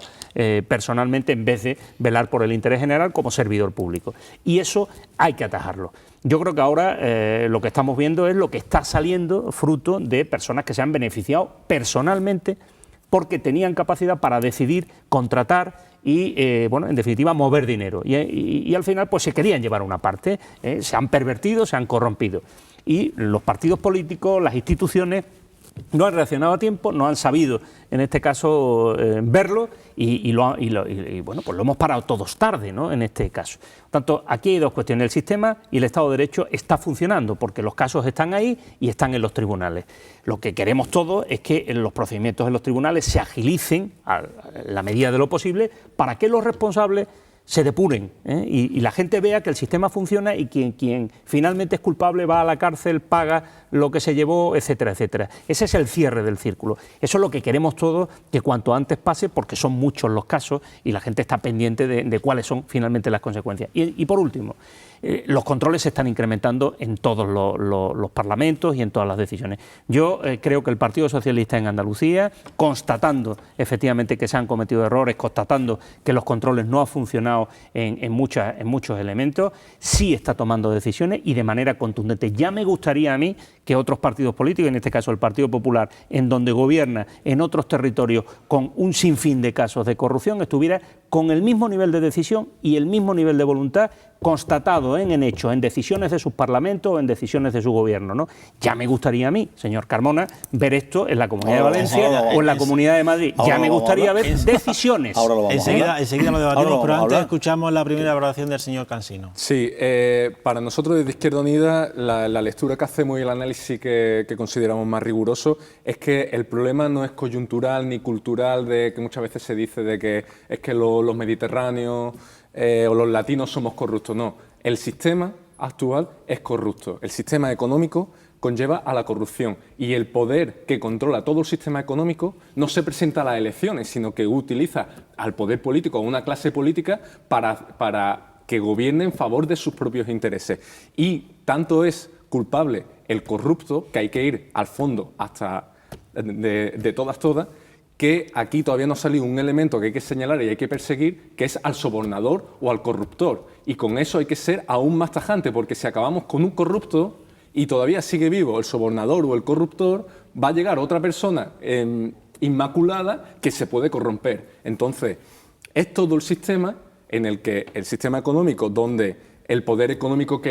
Speaker 4: personalmente en vez de velar por el interés general como servidor público. Y eso hay que atajarlo. Yo creo que ahora lo que estamos viendo es lo que está saliendo fruto de personas que se han beneficiado personalmente porque tenían capacidad para decidir, contratar y, bueno, en definitiva, mover dinero. Y al final, pues se querían llevar una parte, se han pervertido, se han corrompido. Y los partidos políticos, las instituciones, no han reaccionado a tiempo, no han sabido, en este caso, verlo y bueno, pues lo hemos parado todos tarde, ¿no?, en este caso. Por tanto, aquí hay dos cuestiones. El sistema y el Estado de Derecho está funcionando porque los casos están ahí y están en los tribunales. Lo que queremos todos es que los procedimientos en los tribunales se agilicen a la medida de lo posible para que los responsables se depuren, y la gente vea que el sistema funciona y quien finalmente es culpable va a la cárcel, paga lo que se llevó, etcétera, etcétera. Ese es el cierre del círculo. Eso es lo que queremos todos, que cuanto antes pase, porque son muchos los casos y la gente está pendiente de cuáles son finalmente las consecuencias. Y por último, los controles se están incrementando en todos los parlamentos y en todas las decisiones. Yo creo que el Partido Socialista en Andalucía, constatando efectivamente que se han cometido errores, constatando que los controles no han funcionado en muchos elementos, sí está tomando decisiones y de manera contundente. Ya me gustaría a mí que otros partidos políticos, en este caso el Partido Popular, en donde gobierna en otros territorios con un sinfín de casos de corrupción, estuviera con el mismo nivel de decisión y el mismo nivel de voluntad constatado en hechos, en decisiones de sus parlamentos o en decisiones de su gobierno, ¿no? Ya me gustaría a mí, señor Carmona, ver esto en la Comunidad de Valencia o en la Comunidad de Madrid. Ya me gustaría ver decisiones.
Speaker 1: Enseguida lo debatimos, pero antes escuchamos la primera valoración del señor Cansino.
Speaker 2: Sí, para nosotros desde Izquierda Unida la lectura que hacemos y el análisis que consideramos más riguroso es que el problema no es coyuntural ni cultural, de que muchas veces se dice de que es que los mediterráneos o los latinos somos corruptos. No, el sistema actual es corrupto. El sistema económico conlleva a la corrupción y el poder que controla todo el sistema económico no se presenta a las elecciones, sino que utiliza al poder político, a una clase política para que gobierne en favor de sus propios intereses. Y tanto es culpable el corrupto que hay que ir al fondo hasta de todas, que aquí todavía no ha salido un elemento que hay que señalar y hay que perseguir, que es al sobornador o al corruptor. Y con eso hay que ser aún más tajante, porque si acabamos con un corrupto y todavía sigue vivo el sobornador o el corruptor, va a llegar otra persona inmaculada que se puede corromper. Entonces, es todo el sistema en el que el sistema económico, donde el poder económico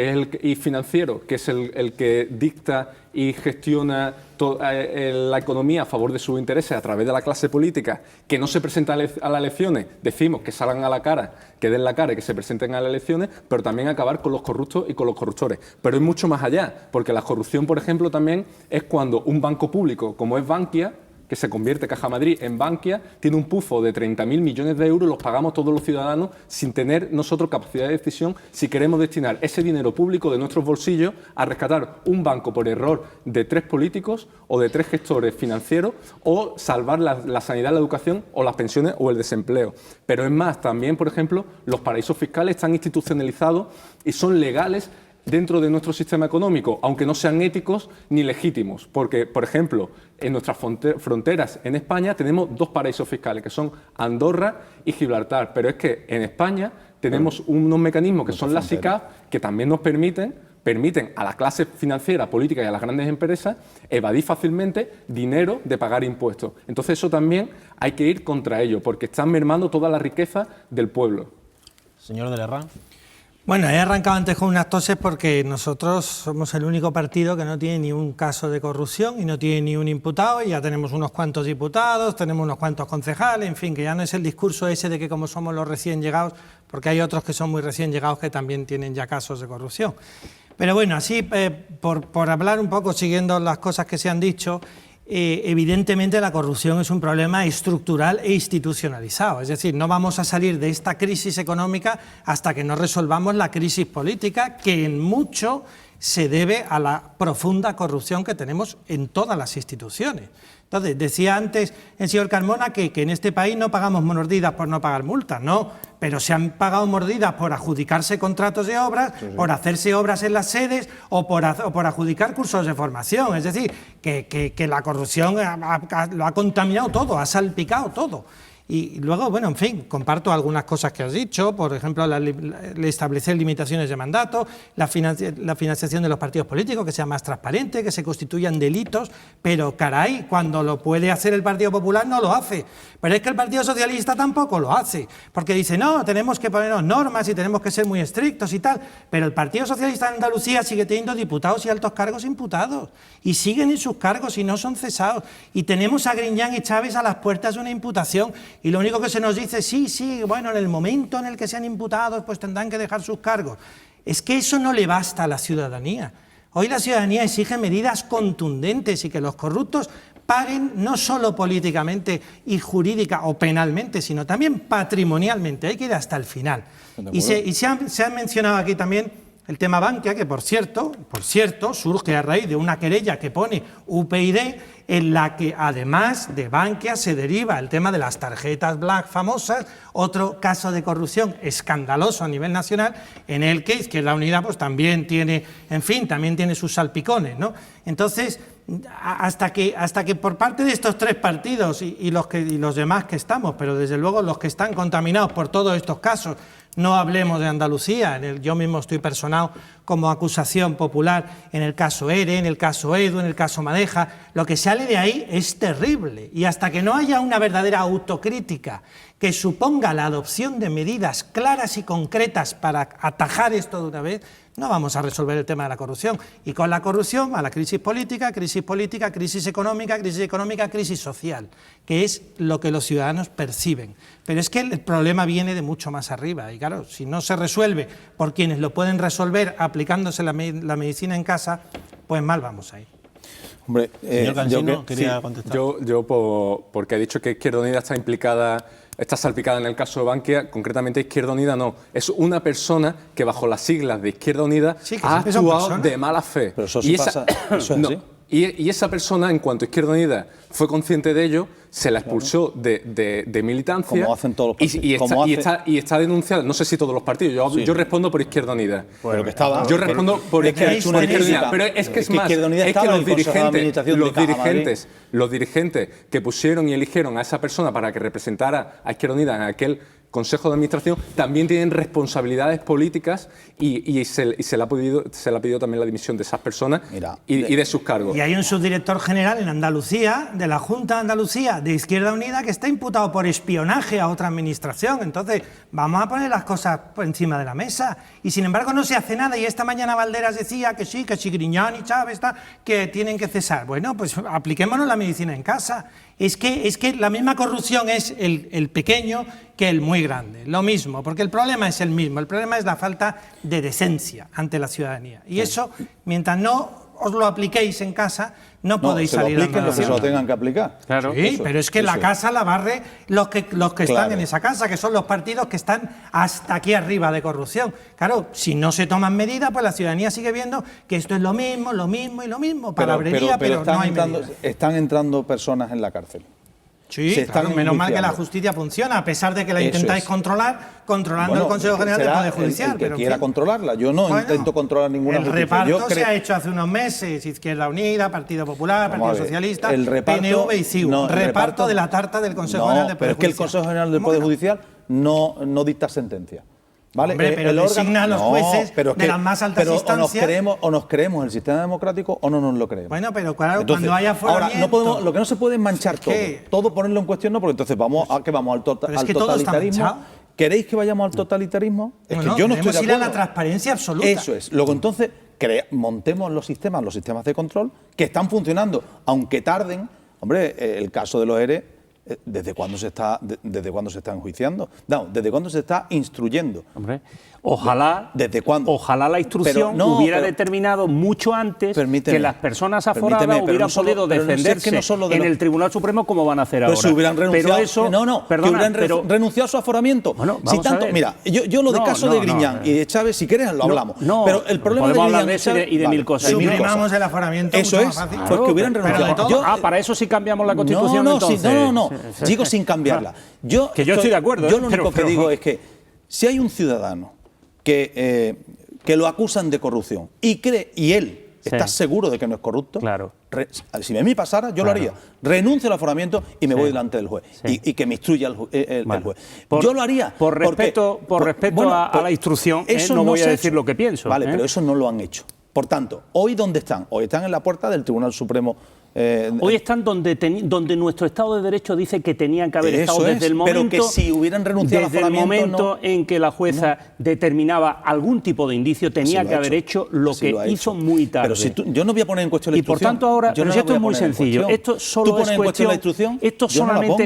Speaker 2: y financiero, que es el que dicta y gestiona la economía a favor de sus intereses a través de la clase política, que no se presenta a las elecciones, decimos que salgan a la cara, que den la cara y que se presenten a las elecciones, pero también acabar con los corruptos y con los corruptores. Pero es mucho más allá, porque la corrupción, por ejemplo, también es cuando un banco público, como es Bankia, que se convierte Caja Madrid en Bankia, tiene un pufo de 30.000 millones de euros, los pagamos todos los ciudadanos sin tener nosotros capacidad de decisión si queremos destinar ese dinero público de nuestros bolsillos a rescatar un banco por error de 3 políticos o de 3 gestores financieros o salvar la sanidad, la educación o las pensiones o el desempleo. Pero es más, también, por ejemplo, los paraísos fiscales están institucionalizados y son legales dentro de nuestro sistema económico, aunque no sean éticos ni legítimos, porque, por ejemplo, en nuestras fronteras en España tenemos 2 paraísos fiscales, que son Andorra y Gibraltar, pero es que en España tenemos unos mecanismos que son las SICAF, que también nos permiten a la clase financiera, política y a las grandes empresas evadir fácilmente dinero de pagar impuestos. Entonces eso también hay que ir contra ello, porque están mermando toda la riqueza del pueblo.
Speaker 1: Señor de Lerrán.
Speaker 3: Bueno, he arrancado antes con unas toses porque nosotros somos el único partido que no tiene ni un caso de corrupción y no tiene ni un imputado, y ya tenemos unos cuantos diputados, tenemos unos cuantos concejales, en fin, que ya no es el discurso ese de que como somos los recién llegados, porque hay otros que son muy recién llegados que también tienen ya casos de corrupción. Pero bueno, así por hablar un poco, siguiendo las cosas que se han dicho, evidentemente la corrupción es un problema estructural e institucionalizado, es decir, no vamos a salir de esta crisis económica hasta que no resolvamos la crisis política, que en mucho se debe a la profunda corrupción que tenemos en todas las instituciones. Entonces, decía antes el señor Carmona que en este país no pagamos mordidas por no pagar multas, no, pero se han pagado mordidas por adjudicarse contratos de obras, por hacerse obras en las sedes o por adjudicar cursos de formación. Es decir, que la corrupción lo ha contaminado todo, ha salpicado todo. Y luego, bueno, en fin, comparto algunas cosas que has dicho, por ejemplo, establecer limitaciones de mandato, la financiación de los partidos políticos, que sea más transparente, que se constituyan delitos, pero caray, cuando lo puede hacer el Partido Popular no lo hace. Pero es que el Partido Socialista tampoco lo hace, porque dice, no, tenemos que ponernos normas y tenemos que ser muy estrictos y tal, pero el Partido Socialista de Andalucía sigue teniendo diputados y altos cargos imputados, y siguen en sus cargos y no son cesados, y tenemos a Griñán y Chávez a las puertas de una imputación. Y lo único que se nos dice, sí, bueno, en el momento en el que sean imputados, pues tendrán que dejar sus cargos. Es que eso no le basta a la ciudadanía. Hoy la ciudadanía exige medidas contundentes y que los corruptos paguen no solo políticamente y jurídica o penalmente, sino también patrimonialmente. Hay que ir hasta el final. Y se ha mencionado aquí también el tema Bankia, que por cierto, surge a raíz de una querella que pone UPyD, en la que además de Bankia se deriva el tema de las tarjetas Black famosas, otro caso de corrupción escandaloso a nivel nacional, en el que Izquierda Unida pues también tiene, en fin, también tiene sus salpicones, ¿no? Entonces, hasta que por parte de estos tres partidos y los demás que estamos, pero desde luego los que están contaminados por todos estos casos, no hablemos de Andalucía, yo mismo estoy personado como acusación popular en el caso ERE, en el caso Edu, en el caso Madeja. Lo que sale de ahí es terrible, y hasta que no haya una verdadera autocrítica que suponga la adopción de medidas claras y concretas para atajar esto de una vez, no vamos a resolver el tema de la corrupción. Y con la corrupción a la crisis política, crisis económica, crisis social, que es lo que los ciudadanos perciben. Pero es que el problema viene de mucho más arriba, y claro, si no se resuelve por quienes lo pueden resolver aplicándose la medicina en casa, pues mal vamos a ir.
Speaker 5: Hombre,
Speaker 1: señor Cansino, quería contestar.
Speaker 2: Porque ha dicho que Izquierda Unida está salpicada en el caso de Bankia, concretamente Izquierda Unida no. Es una persona que bajo las siglas de Izquierda Unida ha actuado de mala fe.
Speaker 5: Pero eso sí pasa, eso es así.
Speaker 2: Y esa persona, en cuanto Izquierda Unida fue consciente de ello, se la expulsó de militancia.
Speaker 5: Como hacen todos los partidos.
Speaker 2: Y está denunciada, no sé si todos los partidos, yo respondo por Izquierda Unida.
Speaker 5: Pero que estaba.
Speaker 2: Yo respondo por Izquierda Unida. Pero es que es más, es que los dirigentes que pusieron y eligieron a esa persona para que representara a Izquierda Unida en aquel Consejo de Administración también tienen responsabilidades políticas y se le ha pedido también la dimisión de esas personas y de sus cargos.
Speaker 3: Y hay un subdirector general en Andalucía, de la Junta de Andalucía, de Izquierda Unida, que está imputado por espionaje a otra administración. Entonces, vamos a poner las cosas por encima de la mesa. Y sin embargo no se hace nada. Y esta mañana Valderas decía que sí, Griñán y Chávez que tienen que cesar. Bueno, pues apliquémonos la medicina en casa. Es que la misma corrupción es el pequeño que el muy grande, lo mismo, porque el problema es el mismo, el problema es la falta de decencia ante la ciudadanía. Y eso, mientras no os lo apliquéis en casa, no podéis salir a
Speaker 5: los que se lo tengan que aplicar.
Speaker 3: Claro. Sí, pero es que la casa la barre los que están en esa casa, que son los partidos que están hasta aquí arriba de corrupción. Claro, si no se toman medidas, pues la ciudadanía sigue viendo que esto es lo mismo, palabrería, pero no hay medidas.
Speaker 5: Están entrando personas en la cárcel.
Speaker 3: Sí, claro, menos mal que la justicia funciona, a pesar de que la intentáis controlando el Consejo General del Poder Judicial.
Speaker 5: El que quiera controlarla. Yo no intento controlar ninguna justicia.
Speaker 3: El reparto se ha hecho hace unos meses, Izquierda Unida, Partido Popular, Partido Socialista, PNV y CiU. Reparto de la tarta del Consejo General del Poder Judicial.
Speaker 5: Pero es que el Consejo General del Poder Judicial no dicta sentencia. ¿Vale?
Speaker 3: Hombre, pero designa a los jueces de las más altas instancias.
Speaker 5: O nos creemos el sistema democrático o no nos lo creemos.
Speaker 3: Bueno, pero claro, entonces, cuando haya aforamiento...
Speaker 5: Ahora, lo que no se puede es manchar todo ponerlo en cuestión, no, porque entonces vamos al totalitarismo. ¿Queréis que vayamos al totalitarismo? Es que yo no estoy de acuerdo.
Speaker 3: Ir a la transparencia absoluta.
Speaker 5: Eso es. Luego entonces montemos los sistemas de control que están funcionando, aunque tarden. Hombre, el caso de los ERE ¿Desde cuándo se está enjuiciando? No, ¿desde cuándo se está instruyendo?
Speaker 4: Hombre, ojalá,
Speaker 5: ¿Desde cuándo?
Speaker 4: Ojalá la instrucción hubiera determinado mucho antes que las personas aforadas hubieran podido defenderse en el Tribunal Supremo como van a hacer ahora.
Speaker 5: Si hubieran renunciado,
Speaker 4: que
Speaker 5: hubieran renunciado a su aforamiento.
Speaker 4: Bueno,
Speaker 5: si tanto, mira, yo lo de caso de Griñán y de Chávez, si quieres lo hablamos. Pero el problema
Speaker 4: podemos
Speaker 5: de
Speaker 4: hablar de eso y de mil cosas.
Speaker 3: Suprimamos el aforamiento.
Speaker 5: Eso es, pues que hubieran renunciado.
Speaker 4: Para eso sí cambiamos la Constitución.
Speaker 5: No, digo sin cambiarla. Yo
Speaker 4: estoy de acuerdo.
Speaker 5: Yo lo único que digo es que si hay un ciudadano que lo acusan de corrupción y él está seguro de que no es corrupto,
Speaker 4: claro.
Speaker 5: Si a mí pasara, yo lo haría. Renuncio al aforamiento y me voy delante del juez. Y que me instruya el juez. Yo lo haría.
Speaker 4: Por respeto a la instrucción, no voy a decir lo que pienso.
Speaker 5: Vale, pero eso no lo han hecho. Por tanto, ¿hoy dónde están? Hoy están en la puerta del Tribunal Supremo.
Speaker 4: Hoy están donde nuestro Estado de Derecho dice que tenían que haber estado desde el momento,
Speaker 5: pero que si hubieran renunciado
Speaker 4: desde el momento en que la jueza determinaba algún tipo de indicio, tenía que haber hecho lo que hizo muy tarde.
Speaker 5: Pero yo no voy a poner en cuestión la instrucción.
Speaker 4: Y por tanto ahora, pero si esto es muy sencillo, esto solo es cuestión, esto solamente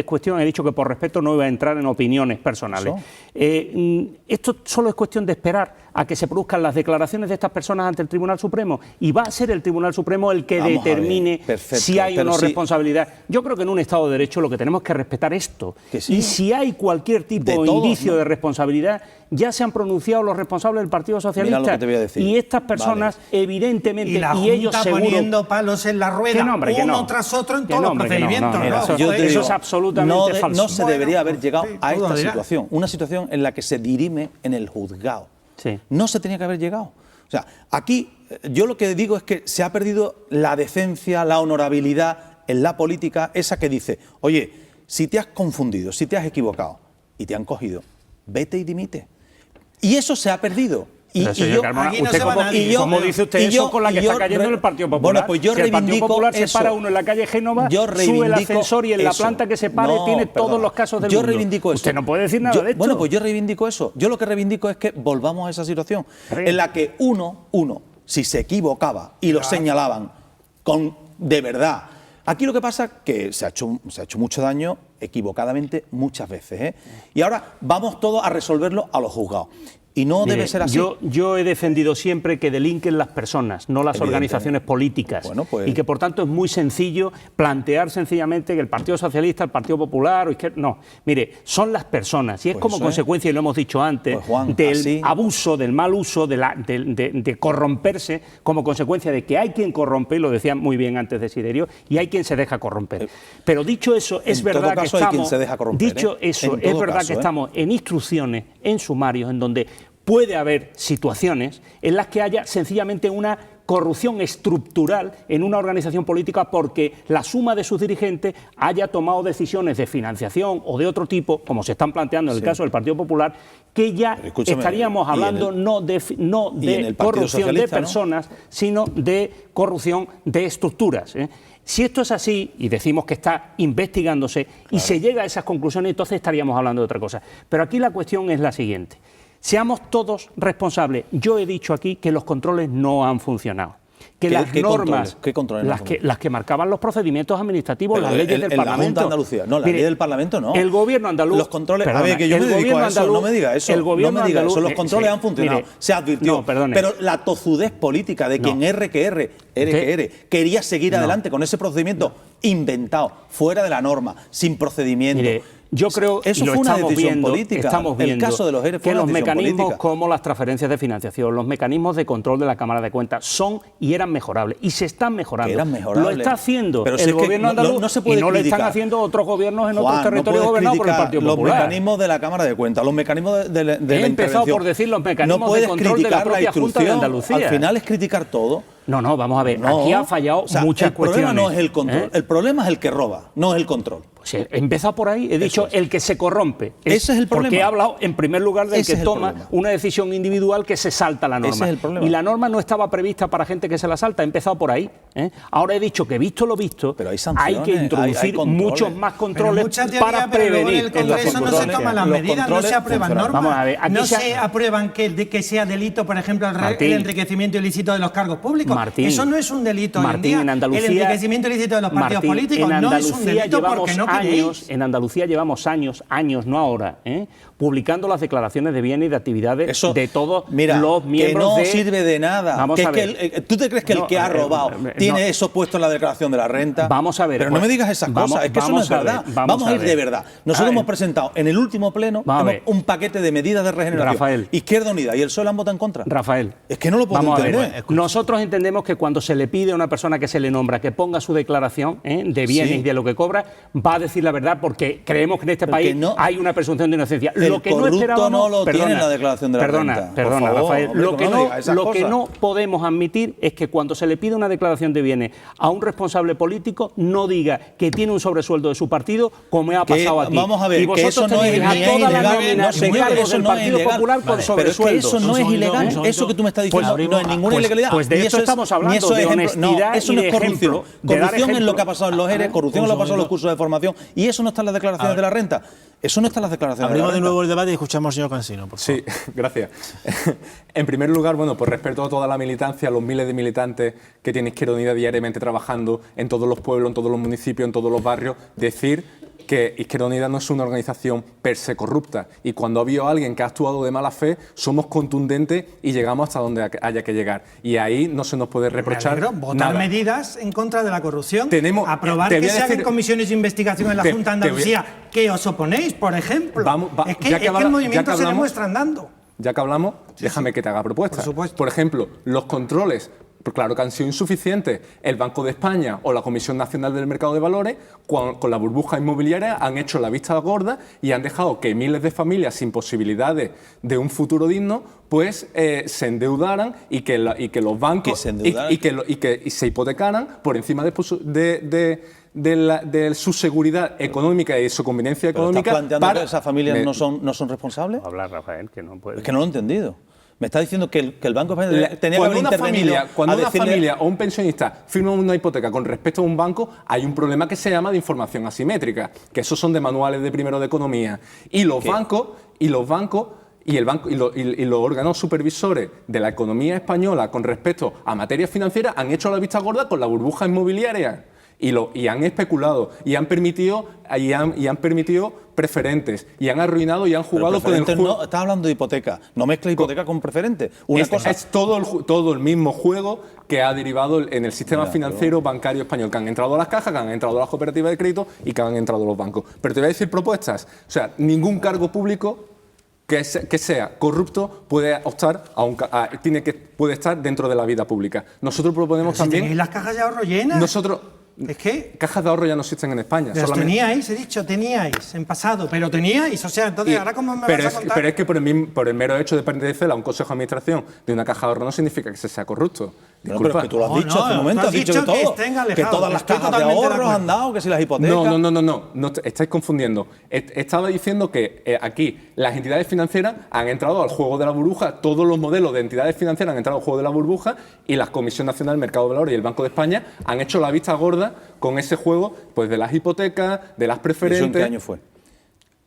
Speaker 4: es cuestión, he dicho que por respeto no iba a entrar en opiniones personales. Esto solo es cuestión de esperar a que se produzcan las declaraciones de estas personas ante el Tribunal Supremo y va a ser el Tribunal Supremo el que determine si hay o no responsabilidad. Yo creo que en un Estado de Derecho lo que tenemos que respetar esto. Y si hay cualquier tipo de indicio de responsabilidad, ya se han pronunciado los responsables del Partido Socialista.
Speaker 5: Mira lo que te voy a decir.
Speaker 4: Y estas personas, evidentemente,
Speaker 3: y la Junta
Speaker 4: ellos seguro
Speaker 3: poniendo palos en la rueda, uno tras otro en todos los procedimientos.
Speaker 4: Eso es absolutamente falso.
Speaker 5: No se debería haber llegado a esta situación. Una situación en la que se dirime en el juzgado.
Speaker 4: Sí.
Speaker 5: No se tenía que haber llegado. O sea, aquí yo lo que digo es que se ha perdido la decencia, la honorabilidad en la política, esa que dice, oye, si te has confundido, si te has equivocado y te han cogido, vete y dimite. Y eso se ha perdido.
Speaker 4: Pero señor Carmona, ¿cómo dice usted eso con la que está cayendo en el Partido Popular?
Speaker 5: Bueno, pues yo
Speaker 4: si
Speaker 5: reivindico
Speaker 4: el Partido Popular
Speaker 5: eso.
Speaker 4: se para uno en la calle Génova, sube el ascensor y en la planta que se pare tiene todos los casos del mundo.
Speaker 5: Yo reivindico eso.
Speaker 4: Usted no puede decir nada de esto.
Speaker 5: Bueno, pues yo reivindico eso. Yo lo que reivindico es que volvamos a esa situación en la que uno, si se equivocaba y lo señalaban de verdad. Aquí lo que pasa es que se ha hecho mucho daño equivocadamente muchas veces. Y ahora vamos todos a resolverlo a los juzgados. Y no debe ser así.
Speaker 4: Yo he defendido siempre que delinquen las personas, no las organizaciones políticas.
Speaker 5: Bueno, pues,
Speaker 4: y que por tanto es muy sencillo plantear sencillamente que el Partido Socialista, el Partido Popular o izquierda. No, mire, son las personas. Y es como consecuencia, y lo hemos dicho antes,
Speaker 5: pues, Juan,
Speaker 4: del abuso, del mal uso, de corromperse, como consecuencia de que hay quien corrompe, y lo decía muy bien antes Desiderio, y hay quien se deja corromper. Pero dicho eso, es verdad que estamos.
Speaker 5: Hay quien se deja corromper,
Speaker 4: dicho eso, es verdad que estamos en instrucciones, en sumarios, en donde puede haber situaciones en las que haya sencillamente una corrupción estructural en una organización política porque la suma de sus dirigentes haya tomado decisiones de financiación o de otro tipo, como se están planteando en el caso del Partido Popular, que ya estaríamos hablando no de corrupción de personas, sino de corrupción de estructuras. Si esto es así, y decimos que está investigándose, y se llega a esas conclusiones, entonces estaríamos hablando de otra cosa. Pero aquí la cuestión es la siguiente. Seamos todos responsables. Yo he dicho aquí que los controles no han funcionado. Que las normas, las que marcaban los procedimientos administrativos, las leyes del Parlamento.
Speaker 5: La Junta de Andalucía, no, la ley del Parlamento no.
Speaker 4: El gobierno andaluz.
Speaker 5: Los controles, a ver, que yo me dedico a eso, no me diga eso.
Speaker 4: El gobierno andaluz,
Speaker 5: los controles han funcionado, se advirtió. Pero la tozudez política de quien quería seguir adelante con ese procedimiento inventado, fuera de la norma, sin procedimiento.
Speaker 4: Mire, yo creo,
Speaker 5: eso fue una decisión política.
Speaker 4: Estamos viendo
Speaker 5: el caso de los ERE fue
Speaker 4: que los
Speaker 5: una decisión
Speaker 4: mecanismos
Speaker 5: política.
Speaker 4: como las transferencias de financiación, los mecanismos de control de la Cámara de Cuentas son y eran mejorables y se están mejorando.
Speaker 5: Eran mejorables.
Speaker 4: Lo está haciendo
Speaker 5: pero
Speaker 4: el gobierno andaluz
Speaker 5: no se puede
Speaker 4: y no
Speaker 5: criticar.
Speaker 4: le están haciendo otros gobiernos en
Speaker 5: Juan,
Speaker 4: otros territorios gobernados por el Partido Popular.
Speaker 5: Los mecanismos de la Cámara de Cuentas, los mecanismos de la
Speaker 4: He empezado por decir los mecanismos de control de la propia Junta de Andalucía.
Speaker 5: Al final es criticar todo.
Speaker 4: No, vamos a ver, aquí ha fallado muchas cuestiones.
Speaker 5: El problema no es el control, el problema es el que roba, no es el control.
Speaker 4: Si he empezado por ahí, he dicho el que se corrompe.
Speaker 5: Ese es el problema.
Speaker 4: Porque he hablado en primer lugar del
Speaker 5: Ese
Speaker 4: que
Speaker 5: es el
Speaker 4: toma
Speaker 5: problema.
Speaker 4: una decisión individual que se salta la norma.
Speaker 5: Ese es el problema.
Speaker 4: Y la norma no estaba prevista para gente que se la salta, he empezado por ahí. Ahora he dicho que visto lo visto,
Speaker 5: Pero hay sanciones,
Speaker 4: que introducir
Speaker 5: hay controles.
Speaker 4: muchos más controles
Speaker 3: mucha teoría,
Speaker 4: para
Speaker 3: pero luego
Speaker 4: prevenir.
Speaker 3: en el Congreso no se toman las
Speaker 5: Los
Speaker 3: medidas, no
Speaker 5: controles
Speaker 3: se aprueban
Speaker 5: funcionan.
Speaker 3: normas,
Speaker 4: Vamos a ver, aquí
Speaker 3: no
Speaker 4: se
Speaker 3: se aprueban que sea delito, por ejemplo, el
Speaker 4: Martín.
Speaker 3: enriquecimiento ilícito de los cargos públicos.
Speaker 4: Martín.
Speaker 3: Eso no es un delito hoy en
Speaker 4: Martín,
Speaker 3: día.
Speaker 4: en Andalucía,
Speaker 3: el enriquecimiento ilícito de los partidos
Speaker 4: Martín,
Speaker 3: políticos
Speaker 4: en
Speaker 3: no es un
Speaker 4: Andalucía
Speaker 3: delito porque no queréis.
Speaker 4: En Andalucía llevamos años, no ahora, publicando las declaraciones de bienes y de actividades
Speaker 5: Eso,
Speaker 4: de todos
Speaker 5: mira,
Speaker 4: los miembros
Speaker 5: que no sirve de nada.
Speaker 4: Vamos
Speaker 5: Que
Speaker 4: a
Speaker 5: es que
Speaker 4: ver.
Speaker 5: ¿tú te crees que el que ha robado tiene
Speaker 4: no.
Speaker 5: eso puesto en la declaración de la renta?
Speaker 4: Vamos a ver.
Speaker 5: Pero no me digas esas cosas, es que eso no es verdad. Vamos a ir de verdad. Nosotros hemos presentado en el último pleno un paquete de medidas de regeneración.
Speaker 4: Rafael.
Speaker 5: Izquierda Unida y el PSOE han votado en contra.
Speaker 4: Rafael.
Speaker 5: Es que no lo puedo
Speaker 4: Vamos a ver,
Speaker 5: entender.
Speaker 4: nosotros entendemos que cuando se le pide a una persona que se le nombra que ponga su declaración de bienes
Speaker 5: Sí.
Speaker 4: y de lo que cobra, va a decir la verdad porque creemos que en este
Speaker 5: Porque
Speaker 4: país
Speaker 5: no-
Speaker 4: hay una presunción de inocencia.
Speaker 5: El
Speaker 4: Lo que no
Speaker 5: corrupto
Speaker 4: esperábamos,
Speaker 5: no lo tiene en la declaración de la renta.
Speaker 4: Perdona,
Speaker 5: Por favor,
Speaker 4: Rafael.
Speaker 5: hombre,
Speaker 4: Lo que
Speaker 5: no me digas esas
Speaker 4: lo que
Speaker 5: cosas.
Speaker 4: no podemos admitir es que cuando se le pide una declaración de bienes a un responsable político no diga que tiene un sobresueldo de su partido como ha
Speaker 5: Que,
Speaker 4: pasado aquí.
Speaker 5: vamos a ver,
Speaker 4: y
Speaker 5: que
Speaker 4: vosotros
Speaker 5: eso no es
Speaker 4: tenéis a
Speaker 5: ni
Speaker 4: toda la
Speaker 5: ilegal,
Speaker 4: nómina
Speaker 5: no,
Speaker 4: de
Speaker 5: señor,
Speaker 4: cargos
Speaker 5: eso
Speaker 4: del
Speaker 5: no es
Speaker 4: Partido
Speaker 5: ilegal.
Speaker 4: Popular con
Speaker 5: Pero es que
Speaker 4: sobresueldos.
Speaker 5: eso no es ilegal, eso que tú me estás diciendo no es ninguna ilegalidad.
Speaker 4: Pues de
Speaker 5: Ni
Speaker 4: eso
Speaker 5: es-
Speaker 4: estamos
Speaker 5: ni
Speaker 4: hablando,
Speaker 5: eso es
Speaker 4: de
Speaker 5: ejemplo.
Speaker 4: honestidad
Speaker 5: eso
Speaker 4: y
Speaker 5: no
Speaker 4: de
Speaker 5: es corrupción.
Speaker 4: ejemplo, de dar
Speaker 5: Corrupción es lo que ha
Speaker 4: ejemplo.
Speaker 5: pasado en los ERE, corrupción es lo que ha pasado en los cursos de formación y eso no está en las declaraciones de la renta. Eso no está en las declaraciones
Speaker 1: Abrimos
Speaker 5: de la
Speaker 1: de
Speaker 5: renta.
Speaker 1: nuevo el debate y escuchamos al señor Cansino, por favor.
Speaker 2: Sí, gracias. En primer lugar, bueno, pues respeto a toda la militancia, a los miles de militantes que tiene Izquierda Unida diariamente trabajando en todos los pueblos, en todos los municipios, en todos los barrios, decir que Izquierda Unida no es una organización per se corrupta y cuando ha habido alguien que ha actuado de mala fe, somos contundentes y llegamos hasta donde haya que llegar. Y ahí no se nos puede reprochar
Speaker 3: Votar
Speaker 2: nada.
Speaker 3: medidas en contra de la corrupción,
Speaker 2: Tenemos-
Speaker 3: aprobar
Speaker 2: te
Speaker 3: que
Speaker 2: voy a
Speaker 3: se hagan
Speaker 2: decir-
Speaker 3: comisiones de investigación en la
Speaker 2: te-
Speaker 3: Junta de
Speaker 2: te voy a-
Speaker 3: Andalucía, que os oponéis, por ejemplo.
Speaker 2: Vamos,
Speaker 3: es que,
Speaker 2: ya que
Speaker 3: es que
Speaker 2: habla-
Speaker 3: el
Speaker 2: ya
Speaker 3: movimiento
Speaker 2: que
Speaker 3: se
Speaker 2: hablamos-
Speaker 3: demuestra andando.
Speaker 2: Ya que hablamos, déjame que te haga propuestas.
Speaker 3: Por supuesto.
Speaker 2: Por ejemplo, los controles, pues claro que han sido insuficientes. El Banco de España o la Comisión Nacional del Mercado de Valores, con la burbuja inmobiliaria, han hecho la vista gorda y han dejado que miles de familias sin posibilidades de un futuro digno, pues se endeudaran y que los bancos
Speaker 5: Que se endeudaran.
Speaker 2: y que se hipotecaran por encima de su seguridad económica y de su conveniencia
Speaker 5: Pero
Speaker 2: económica.
Speaker 5: ¿estás planteando
Speaker 2: para-
Speaker 5: que esas familias
Speaker 2: Me-
Speaker 5: no son responsables?
Speaker 4: Hablar, Rafael, que no puede.
Speaker 5: Es que no lo he entendido. Me está diciendo que el Banco de España tenía que
Speaker 2: Cuando
Speaker 5: haber
Speaker 2: una
Speaker 5: intervenido
Speaker 2: familia, cuando
Speaker 5: a
Speaker 2: una
Speaker 5: decirle-
Speaker 2: familia o un pensionista firma una hipoteca con respecto a un banco, hay un problema que se llama de información asimétrica, que esos son de manuales de primero de economía. Y los bancos y los órganos supervisores de la economía española con respecto a materias financieras han hecho la vista gorda con la burbuja inmobiliaria. Y han especulado y han permitido preferentes y han arruinado y han
Speaker 5: Pero
Speaker 2: jugado con el
Speaker 5: preferentes
Speaker 2: juego.
Speaker 5: no, estás hablando de hipoteca. No mezcla hipoteca con preferente. Una cosa.
Speaker 2: Es todo el mismo juego que ha derivado en el sistema financiero bancario español, que han entrado las cajas, que han entrado las cooperativas de crédito y que han entrado los bancos. Pero te voy a decir propuestas. O sea, ningún cargo público que sea corrupto puede optar puede estar dentro de la vida pública. Nosotros proponemos
Speaker 3: Si
Speaker 2: también.
Speaker 3: tenéis las cajas de ahorro llenas.
Speaker 2: Nosotros.
Speaker 3: Es que
Speaker 2: Cajas de ahorro ya no existen en España.
Speaker 3: las teníais, he dicho, teníais en pasado, pero teníais, o sea, entonces ahora cómo me
Speaker 2: pero
Speaker 3: vas a contar.
Speaker 2: pero es que por el mero hecho de pertenecer a un consejo de administración de una caja de ahorro no significa que se sea corrupto.
Speaker 5: No,
Speaker 2: Disculpa.
Speaker 5: pero es que tú lo has
Speaker 3: No,
Speaker 5: dicho
Speaker 3: no,
Speaker 5: hace un momento,
Speaker 3: tú
Speaker 5: has
Speaker 3: has
Speaker 5: dicho
Speaker 3: dicho
Speaker 5: que
Speaker 3: que
Speaker 5: todo.
Speaker 3: estén
Speaker 5: Que
Speaker 3: alejados.
Speaker 5: todas las
Speaker 3: Estoy
Speaker 5: cajas de
Speaker 3: totalmente de
Speaker 5: ahorros
Speaker 3: acuerdo.
Speaker 5: han dado, que si las hipotecas.
Speaker 2: No, estáis confundiendo. Estaba diciendo que aquí las entidades financieras han entrado al juego de la burbuja, todos los modelos de entidades financieras han entrado al juego de la burbuja y la Comisión Nacional del Mercado de Valores y el Banco de España han hecho la vista gorda con ese juego pues de las hipotecas, de las preferentes.
Speaker 5: ¿Eso en qué año fue?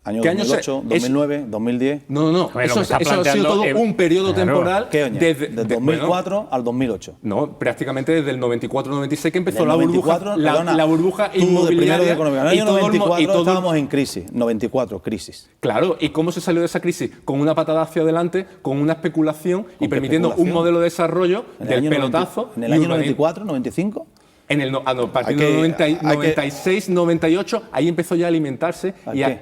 Speaker 5: ¿Año
Speaker 2: ¿Qué año
Speaker 5: 2008, 2009, 2010?
Speaker 2: No.
Speaker 4: Bueno,
Speaker 2: Eso
Speaker 4: lo que está
Speaker 2: ha sido
Speaker 4: planteando
Speaker 2: todo
Speaker 4: es-
Speaker 2: un periodo
Speaker 4: Claro.
Speaker 2: temporal.
Speaker 5: ¿Qué año?
Speaker 2: Desde
Speaker 5: Del 2004 al 2008.
Speaker 2: No, prácticamente desde el 94-96 que empezó
Speaker 5: Del
Speaker 2: la
Speaker 5: 94,
Speaker 2: burbuja,
Speaker 5: perdona,
Speaker 2: la burbuja
Speaker 5: tú de primero de
Speaker 2: inmobiliaria.
Speaker 5: economía. En el
Speaker 2: y
Speaker 5: año
Speaker 2: todo el mo-
Speaker 5: 94
Speaker 2: y todo el-
Speaker 5: estábamos en crisis. 94, crisis.
Speaker 2: Claro, ¿y cómo se salió de esa crisis? Con una patada hacia adelante, con una especulación y
Speaker 5: qué
Speaker 2: permitiendo un
Speaker 5: especulación?
Speaker 2: modelo de desarrollo
Speaker 5: En el
Speaker 2: del
Speaker 5: año
Speaker 2: pelotazo.
Speaker 5: 90, en el
Speaker 2: y
Speaker 5: año
Speaker 2: urbanismo.
Speaker 5: 94, 95.
Speaker 2: A partir
Speaker 5: Hay que-
Speaker 2: del
Speaker 5: hay que-
Speaker 2: 96, 98, ahí empezó ya a alimentarse
Speaker 5: ¿A
Speaker 2: y
Speaker 5: qué?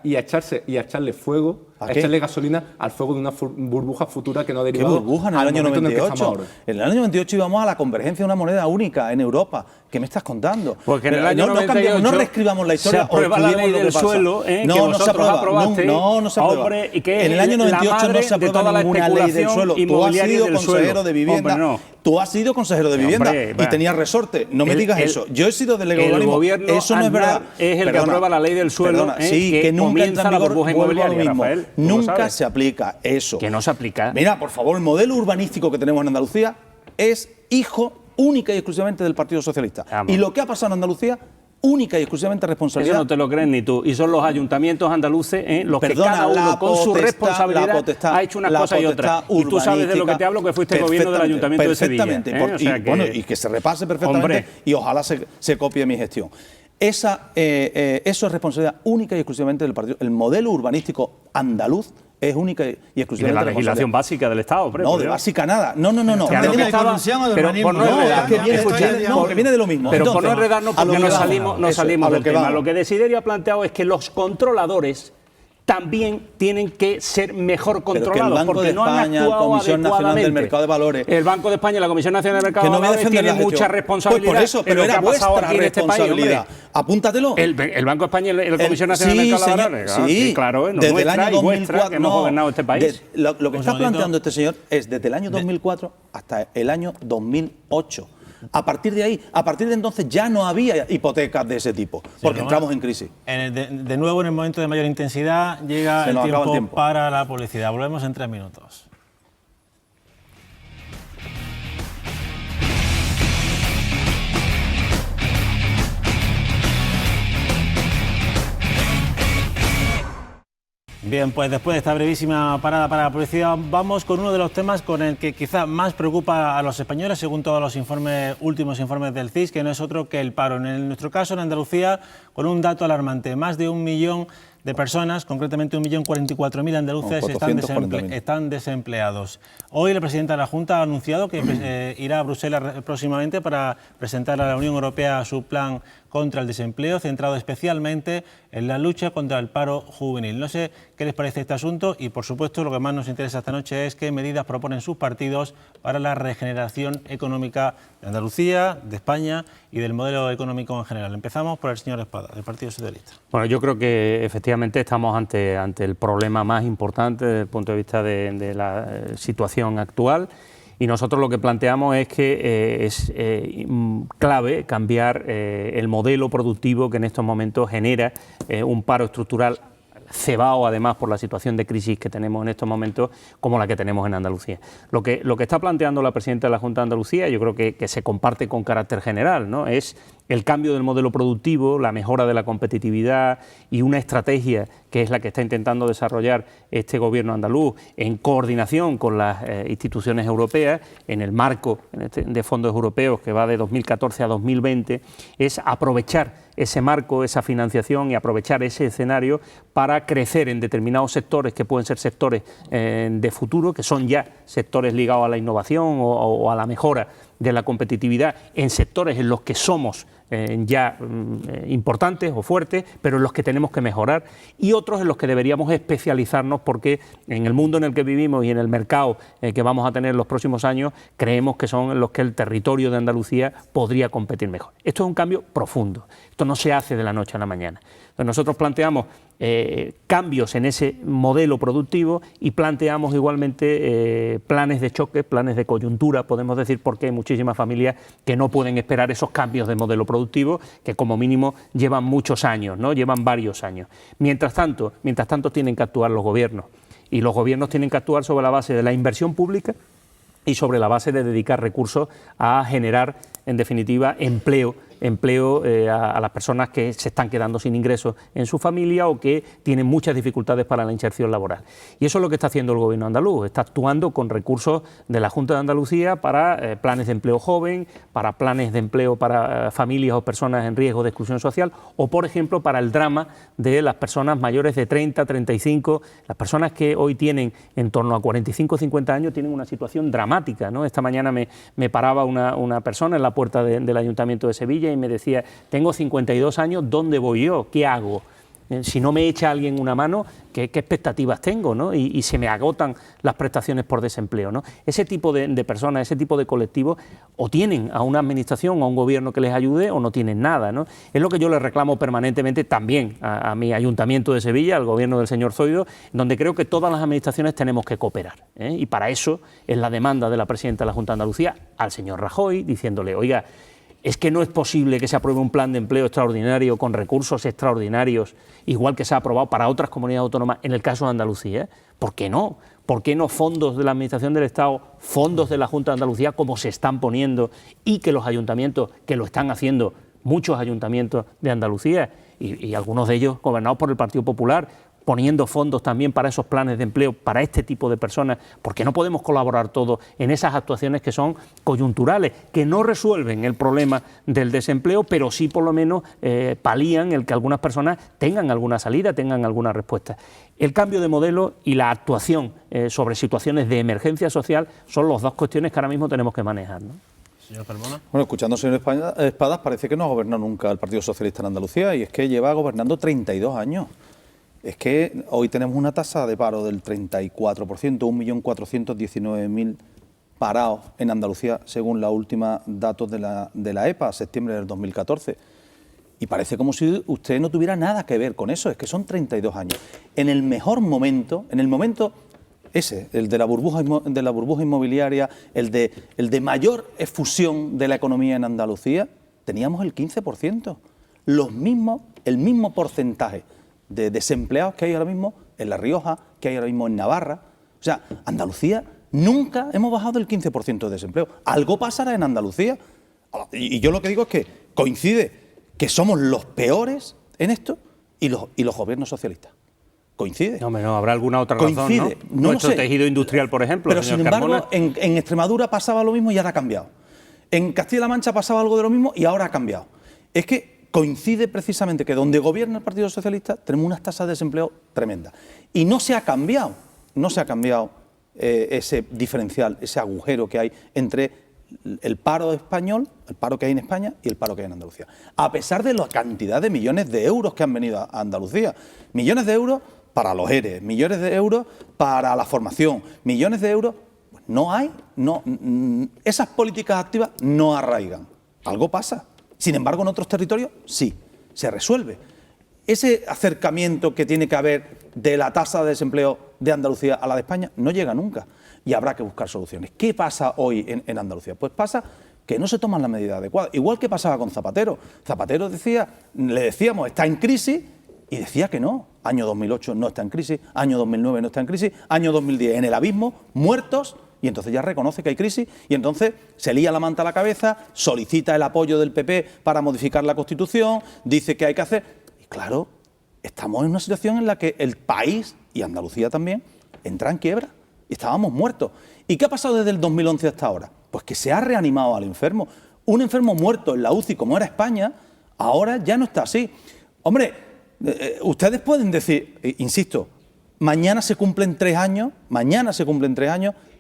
Speaker 2: y a echarle fuego,
Speaker 5: ¿A
Speaker 2: a
Speaker 5: qué?
Speaker 2: echarle gasolina al fuego de una burbuja futura que no ha
Speaker 5: ¿Qué
Speaker 2: derivado
Speaker 5: burbuja en el
Speaker 2: al
Speaker 5: año
Speaker 2: momento en el que estamos
Speaker 5: 98?
Speaker 2: ahora.
Speaker 5: En el año 98 íbamos a la convergencia de una moneda única en Europa. ¿Qué me estás contando?
Speaker 4: Porque en el año
Speaker 5: no
Speaker 4: 98
Speaker 5: cambiamos, no reescribamos la historia.
Speaker 4: se aprueba
Speaker 5: o
Speaker 4: la
Speaker 5: estudiemos
Speaker 4: ley
Speaker 5: lo que
Speaker 4: del
Speaker 5: pasa.
Speaker 4: suelo, que
Speaker 5: no se
Speaker 4: vosotros
Speaker 5: aprueba.
Speaker 4: aprobasteis,
Speaker 5: No se aprueba.
Speaker 4: hombre, y que
Speaker 5: en el año
Speaker 4: la
Speaker 5: 98 no
Speaker 4: madre
Speaker 5: se
Speaker 4: de
Speaker 5: aprueba
Speaker 4: toda la
Speaker 5: ninguna ley del
Speaker 4: especulación
Speaker 5: suelo. Tú has
Speaker 4: inmobiliaria
Speaker 5: sido
Speaker 4: del
Speaker 5: consejero
Speaker 4: suelo.
Speaker 5: de vivienda.
Speaker 4: Hombre, no.
Speaker 5: Tú has sido consejero de vivienda
Speaker 4: Hombre,
Speaker 5: y tenías resorte. No me digas eso. Yo he sido delegado de
Speaker 4: el
Speaker 5: urbanismo.
Speaker 4: gobierno
Speaker 5: Eso no es
Speaker 4: Aznar
Speaker 5: verdad.
Speaker 4: es el que aprueba la ley del suelo,
Speaker 5: sí,
Speaker 4: que
Speaker 5: que nunca entra
Speaker 4: comienza
Speaker 5: en
Speaker 4: la
Speaker 5: vigor.
Speaker 4: burbuja
Speaker 5: Vuelvo a lo
Speaker 4: inmobiliaria,
Speaker 5: mismo.
Speaker 4: Rafael, tú lo
Speaker 5: Nunca
Speaker 4: sabes.
Speaker 5: se aplica eso.
Speaker 4: Que no se aplica.
Speaker 5: Mira, por favor, el modelo urbanístico que tenemos en Andalucía es hijo única y exclusivamente del Partido Socialista.
Speaker 4: Vamos.
Speaker 5: Y lo que ha pasado en Andalucía, única y exclusivamente responsabilidad.
Speaker 4: Eso no te lo crees ni tú. Y son los ayuntamientos andaluces los que cada uno con su responsabilidad ha hecho una cosa y otra. Y tú sabes de lo que te hablo, que fuiste gobierno del Ayuntamiento de Sevilla.
Speaker 5: Perfectamente.
Speaker 4: O sea
Speaker 5: Y que se repase perfectamente,
Speaker 4: Hombre.
Speaker 5: y ojalá se copie mi gestión. Eso es responsabilidad única y exclusivamente del partido. El modelo urbanístico andaluz es única y
Speaker 4: Y de
Speaker 5: exclusivamente
Speaker 4: la legislación
Speaker 5: responsabilidad.
Speaker 4: básica del Estado, hombre.
Speaker 5: No,
Speaker 4: por
Speaker 5: de
Speaker 4: Dios.
Speaker 5: básica nada. No.
Speaker 4: Que a lo que
Speaker 3: de
Speaker 4: estaba-
Speaker 3: corrupción o de
Speaker 4: pero
Speaker 3: urbanismo.
Speaker 4: por no
Speaker 5: No,
Speaker 4: enredarnos,
Speaker 5: que viene-
Speaker 4: escuchen,
Speaker 5: que viene de lo mismo.
Speaker 4: Pero por
Speaker 5: Entonces,
Speaker 4: no enredarnos,
Speaker 5: a lo
Speaker 4: porque
Speaker 5: que
Speaker 4: nos
Speaker 5: vamos.
Speaker 4: salimos
Speaker 5: Eso, a
Speaker 4: del
Speaker 5: que
Speaker 4: tema.
Speaker 5: vamos.
Speaker 4: Lo que Desiderio ha planteado es que los controladores también tienen que ser mejor
Speaker 5: Pero que el
Speaker 4: controlados,
Speaker 5: Banco
Speaker 4: porque
Speaker 5: de
Speaker 4: no han
Speaker 5: España, la
Speaker 4: actuado
Speaker 5: Comisión Nacional del
Speaker 4: adecuadamente.
Speaker 5: Mercado de Valores.
Speaker 4: El Banco de España y la Comisión Nacional del Mercado
Speaker 5: Que no
Speaker 4: de
Speaker 5: voy a
Speaker 4: Valores
Speaker 5: defender la
Speaker 4: tienen mucha
Speaker 5: gestión.
Speaker 4: responsabilidad.
Speaker 5: Pues por eso,
Speaker 4: en
Speaker 5: pero
Speaker 4: lo que
Speaker 5: era
Speaker 4: ha pasado
Speaker 5: vuestra
Speaker 4: aquí en este país,
Speaker 5: responsabilidad.
Speaker 4: hombre.
Speaker 5: Apúntatelo.
Speaker 4: El Banco de España y la Comisión Nacional del
Speaker 5: sí,
Speaker 4: Mercado de
Speaker 5: señor,
Speaker 4: Valores.
Speaker 5: sí,
Speaker 4: Claro,
Speaker 5: desde el
Speaker 4: nuestra
Speaker 5: año
Speaker 4: y vuestra,
Speaker 5: 2004,
Speaker 4: que hemos gobernado este país.
Speaker 5: Lo que está
Speaker 1: segundito.
Speaker 5: planteando este señor es desde el año 2004 hasta el año 2008. A partir de entonces ya no había hipotecas de ese tipo, porque entramos en crisis.
Speaker 1: De nuevo, en el momento de mayor intensidad, llega
Speaker 5: Se
Speaker 1: el
Speaker 5: nos acaba el
Speaker 1: tiempo
Speaker 5: tiempo.
Speaker 1: para la publicidad. Volvemos en 3 minutos. Bien, pues después de esta brevísima parada para la publicidad, vamos con uno de los temas con el que quizá más preocupa a los españoles, según todos los últimos informes del CIS, que no es otro que el paro. En nuestro caso, en Andalucía, con un dato alarmante, más de 1 millón de personas, concretamente 1.044.000 andaluces,
Speaker 5: Con 440.000.
Speaker 1: están desempleados. Hoy la presidenta de la Junta ha anunciado que irá a Bruselas próximamente para presentar a la Unión Europea su plan contra el desempleo, centrado especialmente en la lucha contra el paro juvenil. No sé qué les parece este asunto y, por supuesto, lo que más nos interesa esta noche es qué medidas proponen sus partidos para la regeneración económica de Andalucía, de España y del modelo económico en general. Empezamos por el señor Espada, del Partido Socialista.
Speaker 4: Bueno, yo creo que efectivamente estamos ante el problema más importante desde el punto de vista de la situación actual. Y nosotros lo que planteamos es que es clave cambiar el modelo productivo que en estos momentos genera un paro estructural cebado además por la situación de crisis que tenemos en estos momentos como la que tenemos en Andalucía. Lo que está planteando la presidenta de la Junta de Andalucía, yo creo que se comparte con carácter general, ¿no? Es el cambio del modelo productivo, la mejora de la competitividad y una estrategia que es la que está intentando desarrollar este gobierno andaluz en coordinación con las instituciones europeas, en el marco de fondos europeos que va de 2014 a 2020, es aprovechar ese marco, esa financiación y aprovechar ese escenario para crecer en determinados sectores que pueden ser sectores de futuro, que son ya sectores ligados a la innovación o a la mejora de la competitividad en sectores en los que somos ya importantes o fuertes, pero en los que tenemos que mejorar, y otros en los que deberíamos especializarnos porque en el mundo en el que vivimos y en el mercado que vamos a tener en los próximos años, creemos que son en los que el territorio de Andalucía podría competir mejor. Esto es un cambio profundo, esto no se hace de la noche a la mañana. Entonces nosotros planteamos cambios en ese modelo productivo y planteamos igualmente planes de choque, planes de coyuntura, podemos decir, porque hay muchísimas familias que no pueden esperar esos cambios de modelo productivo que como mínimo llevan muchos años, ¿no? Llevan varios años. Mientras tanto tienen que actuar los gobiernos y los gobiernos tienen que actuar sobre la base de la inversión pública y sobre la base de dedicar recursos a generar, en definitiva, empleo a las personas que se están quedando sin ingresos en su familia o que tienen muchas dificultades para la inserción laboral. Y eso es lo que está haciendo el gobierno andaluz, está actuando con recursos de la Junta de Andalucía para planes de empleo joven, para planes de empleo para familias o personas en riesgo de exclusión social o, por ejemplo, para el drama de las personas mayores de 30, 35, las personas que hoy tienen en torno a 45 o 50 años tienen una situación dramática, ¿no? Esta mañana me paraba una persona en la puerta del Ayuntamiento de Sevilla y me decía, tengo 52 años, ¿dónde voy yo? ¿Qué hago? Si no me echa alguien una mano, ¿qué expectativas tengo, ¿no? Y se me agotan las prestaciones por desempleo, ¿no? Ese tipo de personas, ese tipo de colectivos, o tienen a una administración o a un gobierno que les ayude o no tienen nada, ¿no? Es lo que yo le reclamo permanentemente también a mi Ayuntamiento de Sevilla, al gobierno del señor Zoido, donde creo que todas las administraciones tenemos que cooperar, ¿eh? Y para eso es la demanda de la presidenta de la Junta de Andalucía al señor Rajoy, diciéndole, oiga, es que no es posible que se apruebe un plan de empleo extraordinario con recursos extraordinarios, igual que se ha aprobado para otras comunidades autónomas en el caso de Andalucía. ¿Por qué no? ¿Por qué no fondos de la Administración del Estado, fondos de la Junta de Andalucía, como se están poniendo, y que los ayuntamientos, que lo están haciendo, muchos ayuntamientos de Andalucía, y algunos de ellos gobernados por el Partido Popular, poniendo fondos también para esos planes de empleo, para este tipo de personas, porque no podemos colaborar todos en esas actuaciones que son coyunturales, que no resuelven el problema del desempleo, pero sí por lo menos palían el que algunas personas tengan alguna salida, tengan alguna respuesta. El cambio de modelo y la actuación sobre situaciones de emergencia social son las dos cuestiones que ahora mismo tenemos que manejar, ¿no?
Speaker 1: Señor Carmona.
Speaker 5: Bueno, escuchando al señor Espadas, parece que no ha gobernado nunca el Partido Socialista en Andalucía, y es que lleva gobernando 32 años. Es que hoy tenemos una tasa de paro del 34%, 1.419.000 parados en Andalucía, según los últimos datos de la EPA, septiembre del 2014. Y parece como si usted no tuviera nada que ver con eso, es que son 32 años. En el mejor momento, en el momento ese, el de la burbuja inmobiliaria, el de mayor efusión de la economía en Andalucía, teníamos el 15%, el mismo porcentaje de desempleados que hay ahora mismo en La Rioja, que hay ahora mismo en Navarra. O sea, Andalucía nunca hemos bajado el 15% de desempleo. Algo pasará en Andalucía. Y yo lo que digo es que coincide que somos los peores en esto y los gobiernos socialistas. Coincide.
Speaker 4: No, no, habrá alguna otra razón,
Speaker 5: coincide.
Speaker 4: ¿no? Nuestro tejido industrial, por ejemplo,
Speaker 5: pero
Speaker 4: señor
Speaker 5: sin embargo,
Speaker 4: Carmona.
Speaker 5: en Extremadura pasaba lo mismo y ahora ha cambiado. En Castilla-La Mancha pasaba algo de lo mismo y ahora ha cambiado. Es que coincide precisamente que donde gobierna el Partido Socialista tenemos unas tasas de desempleo tremendas. Y no se ha cambiado ese diferencial, ese agujero que hay entre el paro español, el paro que hay en España y el paro que hay en Andalucía. A pesar de la cantidad de millones de euros que han venido a Andalucía. Millones de euros para los ERE, millones de euros para la formación, millones de euros. Pues esas políticas activas no arraigan. Algo pasa. Sin embargo, en otros territorios sí, se resuelve. Ese acercamiento que tiene que haber de la tasa de desempleo de Andalucía a la de España no llega nunca y habrá que buscar soluciones. ¿Qué pasa hoy en Andalucía? Pues pasa que no se toman las medidas adecuadas, igual que pasaba con Zapatero. Zapatero le decíamos, está en crisis, y decía que no. Año 2008 no está en crisis, año 2009 no está en crisis, año 2010 en el abismo, muertos. Y entonces ya reconoce que hay crisis y entonces se lía la manta a la cabeza, solicita el apoyo del PP para modificar la Constitución, dice que hay que hacer. Y claro, estamos en una situación en la que el país, y Andalucía también, entra en quiebra. Y estábamos muertos. ¿Y qué ha pasado desde el 2011 hasta ahora? Pues que se ha reanimado al enfermo. Un enfermo muerto en la UCI, como era España, ahora ya no está así. Hombre, ustedes pueden decir, insisto, mañana se cumplen 3 años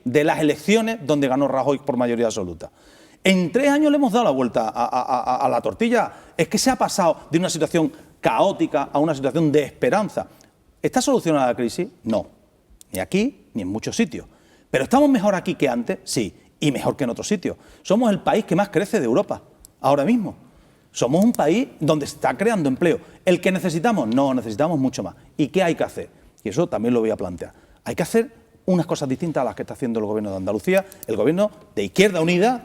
Speaker 5: de las elecciones donde ganó Rajoy por mayoría absoluta. En 3 años le hemos dado la vuelta a la tortilla. Es que se ha pasado de una situación caótica a una situación de esperanza. ¿Está solucionada la crisis? No. Ni aquí, ni en muchos sitios. ¿Pero estamos mejor aquí que antes? Sí. Y mejor que en otros sitios. Somos el país que más crece de Europa, ahora mismo. Somos un país donde se está creando empleo. ¿El que necesitamos? No, necesitamos mucho más. ¿Y qué hay que hacer? Y eso también lo voy a plantear. Hay que hacer unas cosas distintas a las que está haciendo el gobierno de Andalucía, el gobierno de Izquierda Unida,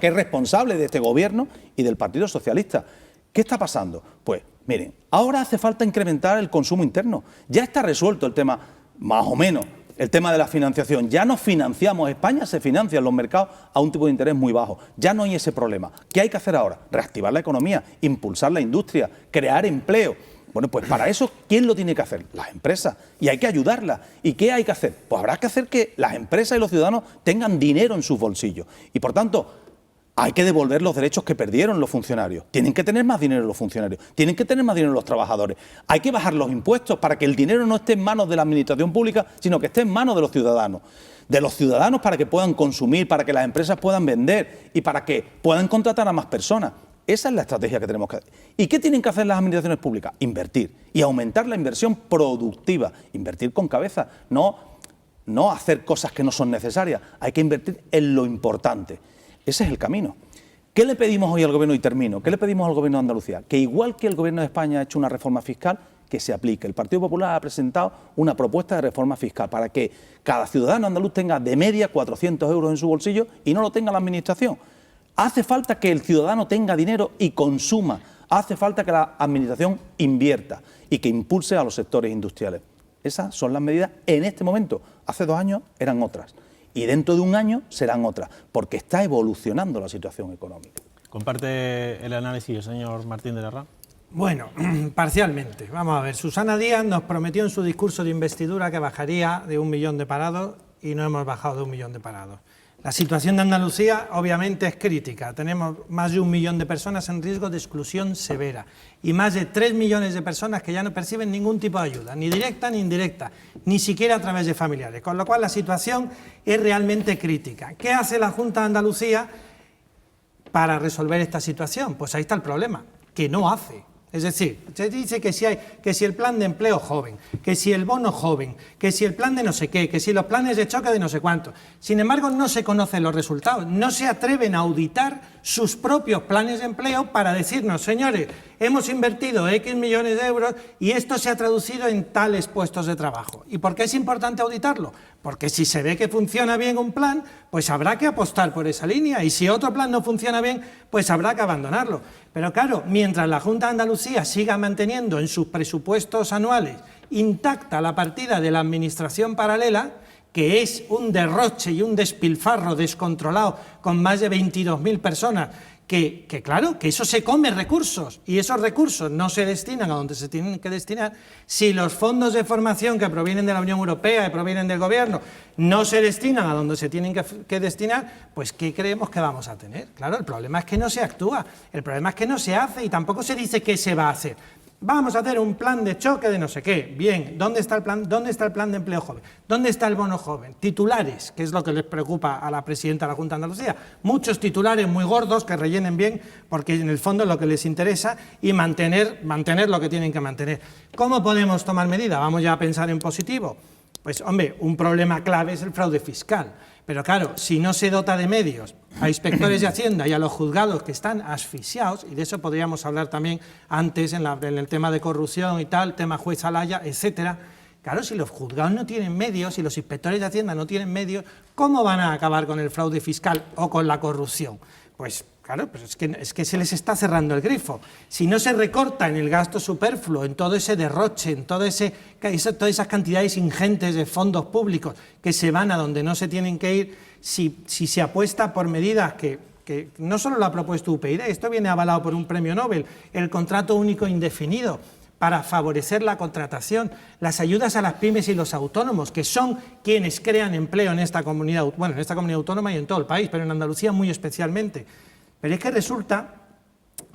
Speaker 5: que es responsable de este gobierno, y del Partido Socialista. ¿Qué está pasando? Pues, miren, ahora hace falta incrementar el consumo interno. Ya está resuelto el tema, más o menos, el tema de la financiación. Ya nos financiamos, España se financia en los mercados a un tipo de interés muy bajo. Ya no hay ese problema. ¿Qué hay que hacer ahora? Reactivar la economía, impulsar la industria, crear empleo. Bueno, pues para eso, ¿quién lo tiene que hacer? Las empresas. Y hay que ayudarlas. ¿Y qué hay que hacer? Pues habrá que hacer que las empresas y los ciudadanos tengan dinero en sus bolsillos. Y por tanto, hay que devolver los derechos que perdieron los funcionarios. Tienen que tener más dinero los funcionarios. Tienen que tener más dinero los trabajadores. Hay que bajar los impuestos para que el dinero no esté en manos de la administración pública, sino que esté en manos de los ciudadanos. De los ciudadanos para que puedan consumir, para que las empresas puedan vender y para que puedan contratar a más personas. Esa es la estrategia que tenemos que hacer. ¿Y qué tienen que hacer las administraciones públicas? Invertir y aumentar la inversión productiva, invertir con cabeza, no hacer cosas que no son necesarias, hay que invertir en lo importante. Ese es el camino. ¿Qué le pedimos hoy al Gobierno? Y termino. ¿Qué le pedimos al Gobierno de Andalucía? Que igual que el Gobierno de España ha hecho una reforma fiscal, que se aplique. El Partido Popular ha presentado una propuesta de reforma fiscal para que cada ciudadano andaluz tenga de media 400 euros en su bolsillo y no lo tenga la Administración. Hace falta que el ciudadano tenga dinero y consuma. Hace falta que la Administración invierta y que impulse a los sectores industriales. Esas son las medidas en este momento. Hace 2 años eran otras. Y dentro de 1 año serán otras, porque está evolucionando la situación económica.
Speaker 1: ¿Comparte el análisis, señor Martín de Larra?
Speaker 3: Bueno, parcialmente. Vamos a ver, Susana Díaz nos prometió en su discurso de investidura que bajaría de 1 millón de parados y no hemos bajado de 1 millón de parados. La situación de Andalucía obviamente es crítica. Tenemos más de 1 millón de personas en riesgo de exclusión severa y más de 3 millones de personas que ya no perciben ningún tipo de ayuda, ni directa ni indirecta, ni siquiera a través de familiares. Con lo cual la situación es realmente crítica. ¿Qué hace la Junta de Andalucía para resolver esta situación? Pues ahí está el problema, que no hace. Es decir, se dice que si el plan de empleo joven, que si el bono joven, que si el plan de no sé qué, que si los planes de choque de no sé cuánto. Sin embargo, no se conocen los resultados, no se atreven a auditar sus propios planes de empleo para decirnos, señores, hemos invertido X millones de euros y esto se ha traducido en tales puestos de trabajo. ¿Y por qué es importante auditarlo? Porque si se ve que funciona bien un plan, pues habrá que apostar por esa línea, y si otro plan no funciona bien, pues habrá que abandonarlo. Pero claro, mientras la Junta de Andalucía siga manteniendo en sus presupuestos anuales intacta la partida de la administración paralela, que es un derroche y un despilfarro descontrolado con más de 22.000 personas, que claro, que eso se come recursos y esos recursos no se destinan a donde se tienen que destinar. Si los fondos de formación que provienen de la Unión Europea y provienen del Gobierno no se destinan a donde se tienen que destinar, pues ¿qué creemos que vamos a tener? Claro, el problema es que no se actúa, el problema es que no se hace y tampoco se dice qué se va a hacer. Vamos a hacer un plan de choque de no sé qué. Bien, ¿dónde está el plan de empleo joven? ¿Dónde está el bono joven? Titulares, que es lo que les preocupa a la presidenta de la Junta de Andalucía. Muchos titulares muy gordos que rellenen bien, porque en el fondo es lo que les interesa, y mantener lo que tienen que mantener. ¿Cómo podemos tomar medidas? Vamos ya a pensar en positivo. Pues, hombre, un problema clave es el fraude fiscal. Pero claro, si no se dota de medios a inspectores de Hacienda y a los juzgados que están asfixiados, y de eso podríamos hablar también antes en el tema de corrupción y tal, tema juez Alaya, etcétera. Claro, si los juzgados no tienen medios, si los inspectores de Hacienda no tienen medios, ¿cómo van a acabar con el fraude fiscal o con la corrupción? Pues claro, pues es que se les está cerrando el grifo. Si no se recorta en el gasto superfluo, en todo ese derroche, en todas esas cantidades ingentes de fondos públicos que se van a donde no se tienen que ir, si se apuesta por medidas que no solo lo ha propuesto UPyD, esto viene avalado por un premio Nobel, el contrato único indefinido, para favorecer la contratación, las ayudas a las pymes y los autónomos, que son quienes crean empleo en esta comunidad, bueno, en esta comunidad autónoma y en todo el país, pero en Andalucía muy especialmente. Pero es que resulta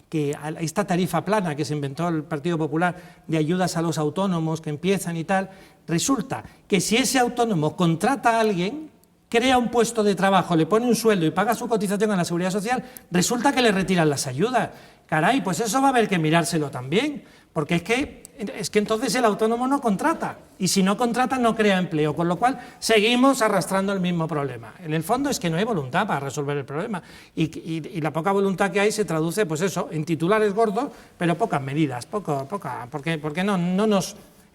Speaker 3: que esta tarifa plana que se inventó el Partido Popular de ayudas a los autónomos que empiezan y tal, resulta que si ese autónomo contrata a alguien, crea un puesto de trabajo, le pone un sueldo y paga su cotización a la Seguridad Social, resulta que le retiran las ayudas. Caray, pues eso va a haber que mirárselo también, porque es que entonces el autónomo no contrata, y si no contrata no crea empleo, con lo cual seguimos arrastrando el mismo problema. En el fondo es que no hay voluntad para resolver el problema, y la poca voluntad que hay se traduce, pues eso, en titulares gordos, pero pocas medidas, porque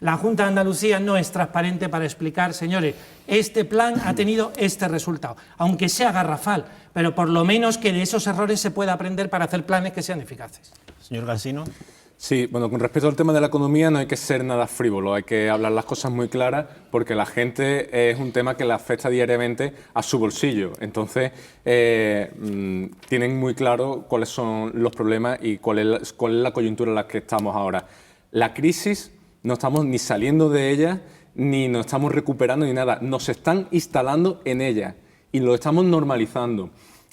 Speaker 3: la Junta de Andalucía no es transparente para explicar, señores, este plan ha tenido este resultado, aunque sea garrafal, pero por lo menos que de esos errores se pueda aprender para hacer planes que sean eficaces.
Speaker 1: Señor Gansino.
Speaker 2: Sí, bueno, con respecto al tema de la economía no hay que ser nada frívolo, hay que hablar las cosas muy claras porque la gente es un tema que le afecta diariamente a su bolsillo. Entonces, tienen muy claro cuáles son los problemas y cuál es la coyuntura en la que estamos ahora. La crisis, no estamos ni saliendo de ella, ni nos estamos recuperando ni nada, nos están instalando en ella y lo estamos normalizando.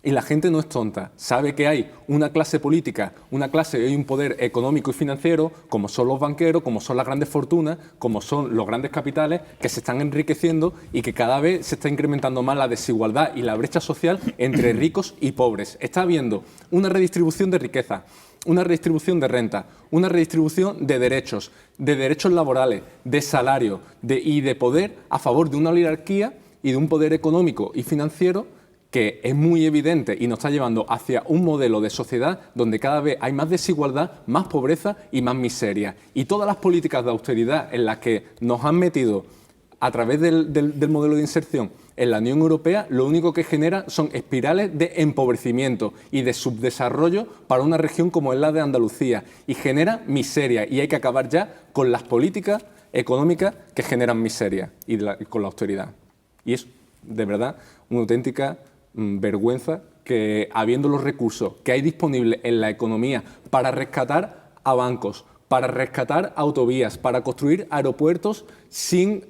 Speaker 2: Y la gente no es tonta, sabe que hay una clase política, una clase y un poder económico y financiero, como son los banqueros, como son las grandes fortunas, como son los grandes capitales, que se están enriqueciendo y que cada vez se está incrementando más la desigualdad y la brecha social entre ricos y pobres. Está habiendo una redistribución de riqueza, una redistribución de renta, una redistribución de derechos laborales, de salario y de poder a favor de una oligarquía y de un poder económico y financiero que es muy evidente y nos está llevando hacia un modelo de sociedad donde cada vez hay más desigualdad, más pobreza y más miseria. Y todas las políticas de austeridad en las que nos han metido a través del modelo de inserción en la Unión Europea, lo único que genera son espirales de empobrecimiento y de subdesarrollo para una región como es la de Andalucía, y genera miseria, y hay que acabar ya con las políticas económicas que generan miseria y con la austeridad. Y es, de verdad, una auténtica vergüenza que, habiendo los recursos que hay disponibles en la economía para rescatar a bancos, para rescatar autovías, para construir aeropuertos sin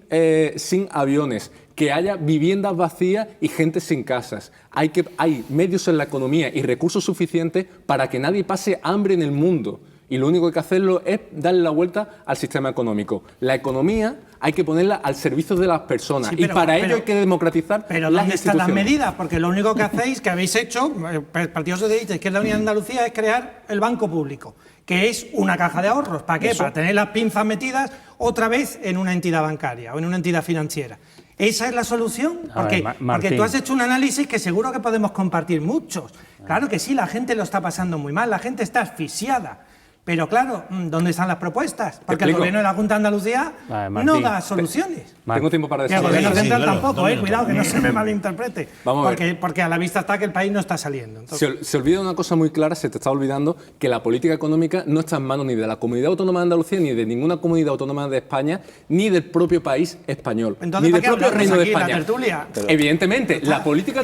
Speaker 2: aviones, que haya viviendas vacías y gente sin casas. Hay medios en la economía y recursos suficientes para que nadie pase hambre en el mundo. Y lo único que hay que hacerlo es darle la vuelta al sistema económico. La economía hay que ponerla al servicio de las personas, y para ello hay que democratizar las instituciones.
Speaker 3: Pero ¿dónde están las medidas? Porque lo único que hacéis, que habéis hecho, el Partido Socialista, Izquierda Unida de Andalucía, es crear el Banco Público, que es una caja de ahorros. ¿Para qué? Para tener las pinzas metidas otra vez en una entidad bancaria o en una entidad financiera. ¿Esa es la solución? Porque tú has hecho un análisis que seguro que podemos compartir muchos. Claro que sí, la gente lo está pasando muy mal, la gente está asfixiada. Pero claro, ¿dónde están las propuestas? Porque el gobierno de la Junta de Andalucía no da soluciones.
Speaker 2: Tengo tiempo para decirlo.
Speaker 3: Y el gobierno central tampoco, cuidado, que no se me malinterprete. Porque a la vista está que el país no está saliendo.
Speaker 2: Se olvida una cosa muy clara, se te está olvidando que la política económica no está en manos ni de la Comunidad Autónoma de Andalucía, ni de ninguna comunidad autónoma de España, ni del propio país español,
Speaker 3: entonces,
Speaker 2: ni del propio Reino de España.
Speaker 3: Evidentemente,
Speaker 2: la política